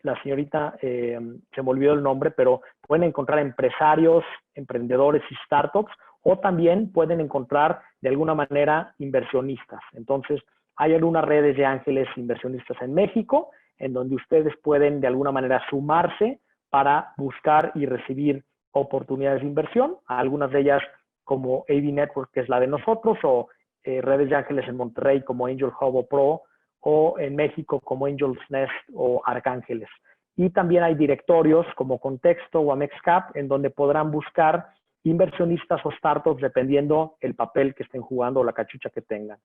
la señorita, se me olvidó el nombre, pero pueden encontrar empresarios, emprendedores y startups, o también pueden encontrar de alguna manera inversionistas. Entonces, hay algunas redes de ángeles inversionistas en México, en donde ustedes pueden de alguna manera sumarse para buscar y recibir oportunidades de inversión. Algunas de ellas como AV Network, que es la de nosotros, o redes de ángeles en Monterrey como Angel Hub o Pro, o en México como Angel's Nest o Arcángeles. Y también hay directorios como Contexto o AmexCap, en donde podrán buscar inversionistas o startups dependiendo el papel que estén jugando o la cachucha que tengan.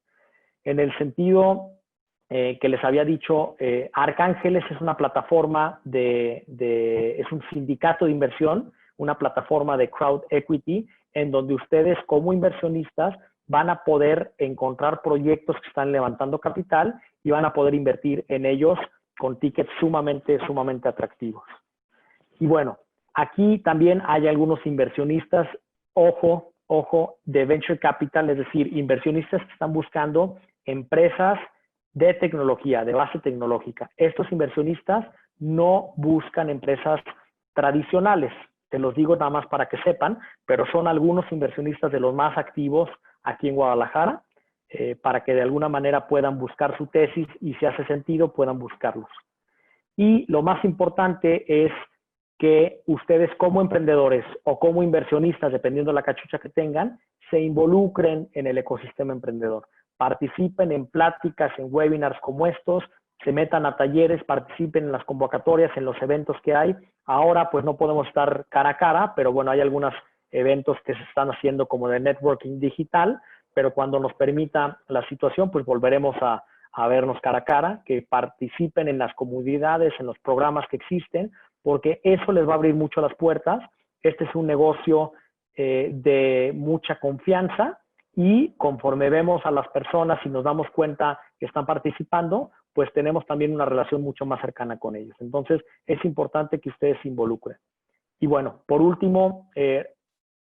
En el sentido que les había dicho, Arcángeles es una plataforma es un sindicato de inversión, una plataforma de crowd equity, en donde ustedes como inversionistas van a poder encontrar proyectos que están levantando capital y van a poder invertir en ellos con tickets sumamente atractivos. Y bueno, aquí también hay algunos inversionistas, ojo, de venture capital, es decir, inversionistas que están buscando empresas de tecnología, de base tecnológica. Estos inversionistas no buscan empresas tradicionales, te los digo nada más para que sepan, pero son algunos inversionistas de los más activos aquí en Guadalajara, para que de alguna manera puedan buscar su tesis y si hace sentido puedan buscarlos. Y lo más importante es que ustedes como emprendedores o como inversionistas, dependiendo de la cachucha que tengan, se involucren en el ecosistema emprendedor. Participen en pláticas, en webinars como estos, se metan a talleres, participen en las convocatorias, en los eventos que hay. Ahora pues no podemos estar cara a cara, pero bueno, hay algunos eventos que se están haciendo como de networking digital, pero cuando nos permita la situación, pues volveremos a vernos cara a cara, que participen en las comunidades, en los programas que existen, porque eso les va a abrir mucho las puertas. Este es un negocio de mucha confianza y conforme vemos a las personas y nos damos cuenta que están participando, pues tenemos también una relación mucho más cercana con ellos. Entonces, es importante que ustedes se involucren. Y bueno, por último,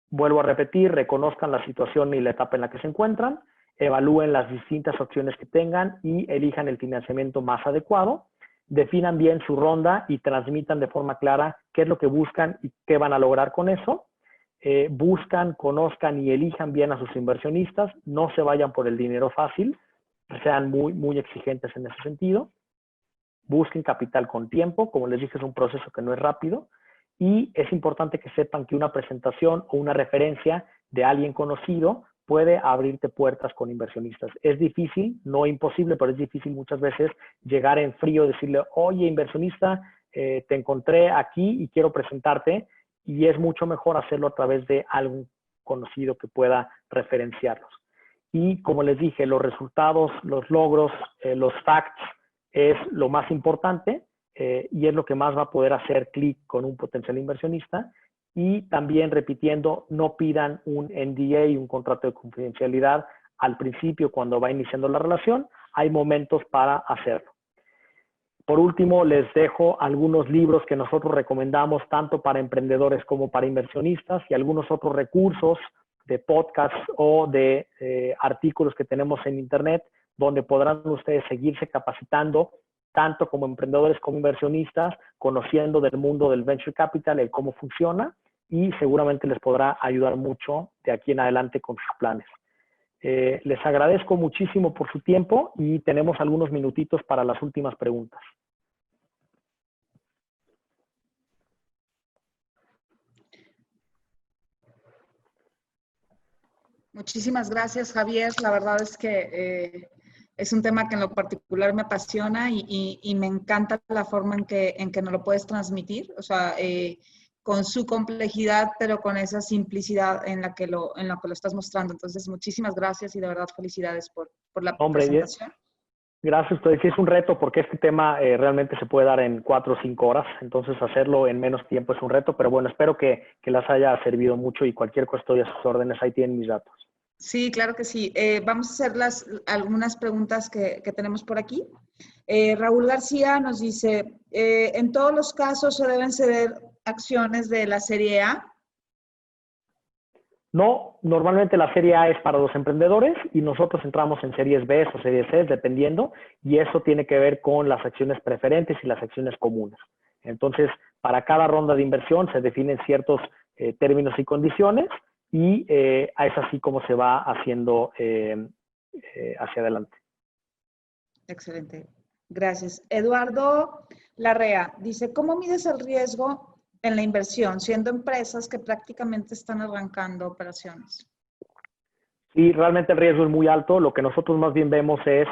vuelvo a repetir, reconozcan la situación y la etapa en la que se encuentran, evalúen las distintas opciones que tengan y elijan el financiamiento más adecuado, definan bien su ronda y transmitan de forma clara qué es lo que buscan y qué van a lograr con eso. Buscan, conozcan y elijan bien a sus inversionistas, no se vayan por el dinero fácil, sean muy exigentes en ese sentido. Busquen capital con tiempo, como les dije, es un proceso que no es rápido, y es importante que sepan que una presentación o una referencia de alguien conocido puede abrirte puertas con inversionistas. Es difícil, no imposible, pero es difícil muchas veces llegar en frío, decirle, oye, inversionista, te encontré aquí y quiero presentarte, y es mucho mejor hacerlo a través de algún conocido que pueda referenciarlos. Y como les dije, los resultados, los logros, los facts es lo más importante y es lo que más va a poder hacer clic con un potencial inversionista. Y también repitiendo, no pidan un NDA, un contrato de confidencialidad al principio cuando va iniciando la relación. Hay momentos para hacerlo. Por último, les dejo algunos libros que nosotros recomendamos tanto para emprendedores como para inversionistas y algunos otros recursos de podcasts o de artículos que tenemos en internet donde podrán ustedes seguirse capacitando tanto como emprendedores como inversionistas, conociendo del mundo del venture capital, el cómo funciona, y seguramente les podrá ayudar mucho de aquí en adelante con sus planes. Les agradezco muchísimo por su tiempo y tenemos algunos minutitos para las últimas preguntas. Muchísimas gracias, Javier. La verdad es que es un tema que en lo particular me apasiona y me encanta la forma en que nos lo puedes transmitir, o sea, con su complejidad, pero con esa simplicidad en la que lo estás mostrando. Entonces, muchísimas gracias y de verdad felicidades por la presentación. Gracias a ustedes. Sí, es un reto porque este tema realmente se puede dar en 4 o 5 horas, entonces hacerlo en menos tiempo es un reto, pero bueno, espero que les haya servido mucho y cualquier cosa estoy a sus órdenes, ahí tienen mis datos. Sí, claro que sí. Vamos a hacer algunas preguntas que tenemos por aquí. Raúl García nos dice, ¿en todos los casos se deben ceder acciones de la Serie A? No, normalmente la Serie A es para los emprendedores y nosotros entramos en Series B o Series C, dependiendo, y eso tiene que ver con las acciones preferentes y las acciones comunes. Entonces, para cada ronda de inversión se definen ciertos términos y condiciones y es así como se va haciendo hacia adelante. Excelente. Gracias. Eduardo Larrea dice, ¿cómo mides el riesgo en la inversión, siendo empresas que prácticamente están arrancando operaciones? Sí, realmente el riesgo es muy alto. Lo que nosotros más bien vemos es,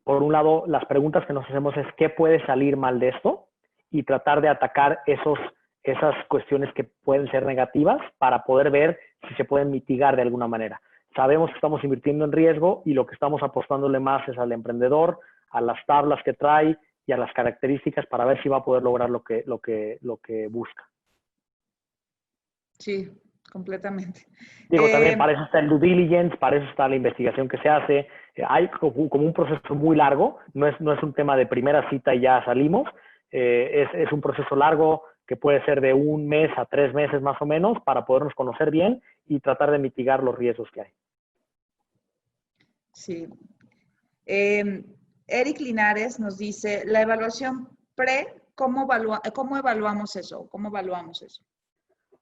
por un lado, las preguntas que nos hacemos es ¿qué puede salir mal de esto? Y tratar de atacar esas cuestiones que pueden ser negativas para poder ver si se pueden mitigar de alguna manera. Sabemos que estamos invirtiendo en riesgo y lo que estamos apostándole más es al emprendedor, a las tablas que trae y a las características para ver si va a poder lograr lo que busca. Sí, completamente. Digo, también para eso está el due diligence, para eso está la investigación que se hace. Hay como un proceso muy largo, no es un tema de primera cita y ya salimos. Es un proceso largo que puede ser de 1 mes a 3 meses más o menos para podernos conocer bien y tratar de mitigar los riesgos que hay. Sí. Eric Linares nos dice, la evaluación ¿cómo evaluamos eso? ¿Cómo evaluamos eso?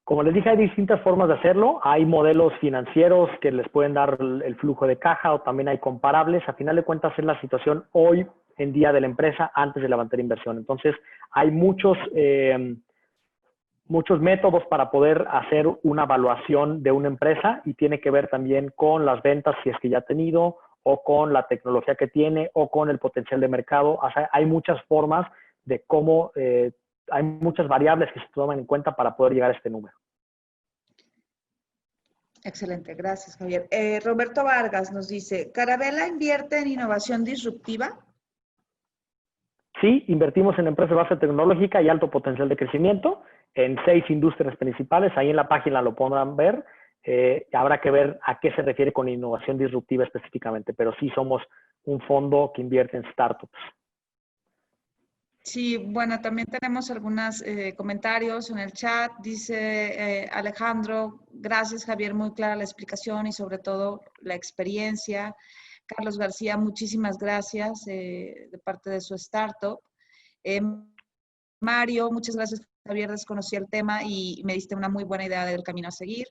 Como les dije, hay distintas formas de hacerlo. Hay modelos financieros que les pueden dar el flujo de caja o también hay comparables. A final de cuentas, es la situación hoy en día de la empresa antes de levantar inversión. Entonces, hay muchos métodos para poder hacer una evaluación de una empresa y tiene que ver también con las ventas, si es que ya ha tenido, o con la tecnología que tiene, o con el potencial de mercado. O sea, hay muchas formas de cómo, hay muchas variables que se toman en cuenta para poder llegar a este número. Excelente, gracias, Javier. Roberto Vargas nos dice, ¿Carabela invierte en innovación disruptiva? Sí, invertimos en empresas de base tecnológica y alto potencial de crecimiento en 6 industrias principales. Ahí en la página lo podrán ver. Habrá que ver a qué se refiere con innovación disruptiva específicamente, pero sí somos un fondo que invierte en startups. Sí, bueno, también tenemos algunos comentarios en el chat. Dice Alejandro, gracias Javier, muy clara la explicación y sobre todo la experiencia. Carlos García, muchísimas gracias de parte de su startup. Mario, muchas gracias Javier, desconocí el tema y me diste una muy buena idea del camino a seguir.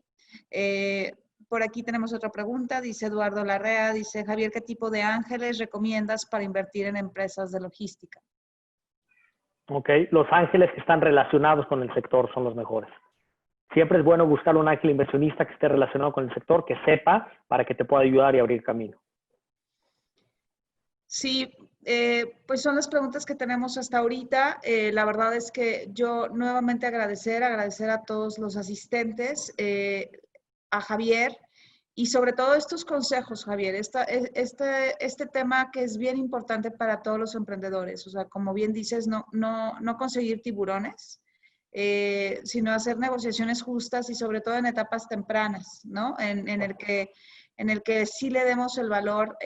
Por aquí tenemos otra pregunta, dice Eduardo Larrea, dice Javier, ¿qué tipo de ángeles recomiendas para invertir en empresas de logística? Ok, los ángeles que están relacionados con el sector son los mejores. Siempre es bueno buscar un ángel inversionista que esté relacionado con el sector, que sepa para que te pueda ayudar y abrir camino. Sí, pues son las preguntas que tenemos hasta ahorita. La verdad es que yo nuevamente agradecer a todos los asistentes, a Javier y sobre todo estos consejos, Javier, este tema que es bien importante para todos los emprendedores. O sea, como bien dices, no conseguir tiburones, sino hacer negociaciones justas y sobre todo en etapas tempranas, ¿no? En el que sí le demos el valor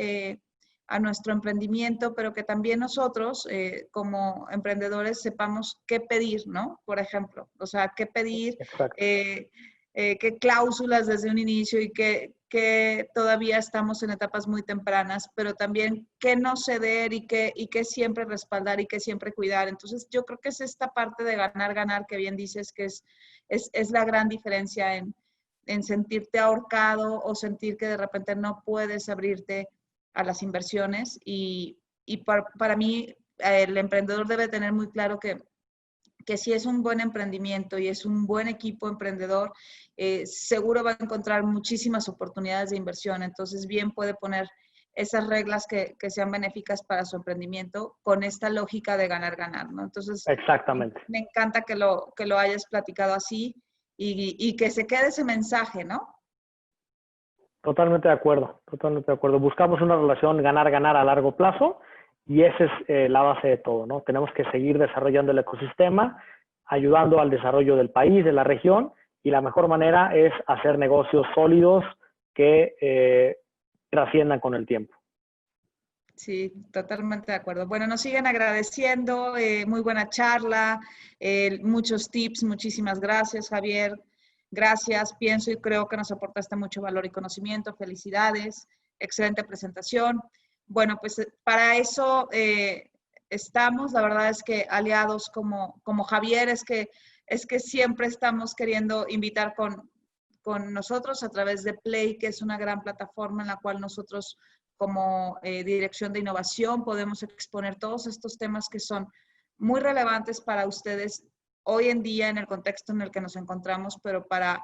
a nuestro emprendimiento, pero que también nosotros como emprendedores sepamos qué pedir, ¿no? Por ejemplo, o sea, qué pedir, qué cláusulas desde un inicio y que todavía estamos en etapas muy tempranas, pero también qué no ceder y qué siempre respaldar y qué siempre cuidar. Entonces, yo creo que es esta parte de ganar, ganar, que bien dices que es la gran diferencia en sentirte ahorcado o sentir que de repente no puedes abrirte a las inversiones y para mí el emprendedor debe tener muy claro que si es un buen emprendimiento y es un buen equipo emprendedor, seguro va a encontrar muchísimas oportunidades de inversión. Entonces, bien puede poner esas reglas que sean benéficas para su emprendimiento con esta lógica de ganar, ganar, ¿no? Entonces, exactamente. Me encanta que lo hayas platicado así y que se quede ese mensaje, ¿no? Totalmente de acuerdo, totalmente de acuerdo. Buscamos una relación ganar-ganar a largo plazo y esa es la base de todo, ¿no? Tenemos que seguir desarrollando el ecosistema, ayudando al desarrollo del país, de la región, y la mejor manera es hacer negocios sólidos que trasciendan con el tiempo. Sí, totalmente de acuerdo. Bueno, nos siguen agradeciendo, muy buena charla, muchos tips, muchísimas gracias, Javier. Gracias, pienso y creo que nos aportaste mucho valor y conocimiento. Felicidades, excelente presentación. Bueno, pues para eso estamos. La verdad es que aliados como Javier es que siempre estamos queriendo invitar con nosotros a través de Play, que es una gran plataforma en la cual nosotros como Dirección de Innovación podemos exponer todos estos temas que son muy relevantes para ustedes hoy en día en el contexto en el que nos encontramos, pero para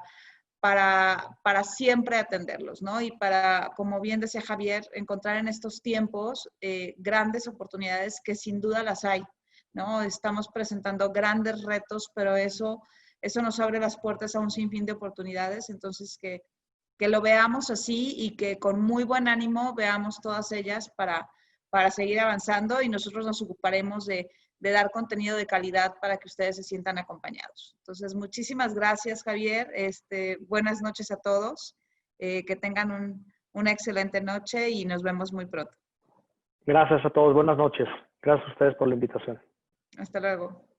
siempre atenderlos, ¿no? Y para, como bien decía Javier, encontrar en estos tiempos grandes oportunidades que sin duda las hay, ¿no? Estamos presentando grandes retos, pero eso nos abre las puertas a un sinfín de oportunidades, entonces que lo veamos así y que con muy buen ánimo veamos todas ellas para seguir avanzando y nosotros nos ocuparemos de dar contenido de calidad para que ustedes se sientan acompañados. Entonces, muchísimas gracias, Javier. Buenas noches a todos. Que tengan una excelente noche y nos vemos muy pronto. Gracias a todos. Buenas noches. Gracias a ustedes por la invitación. Hasta luego.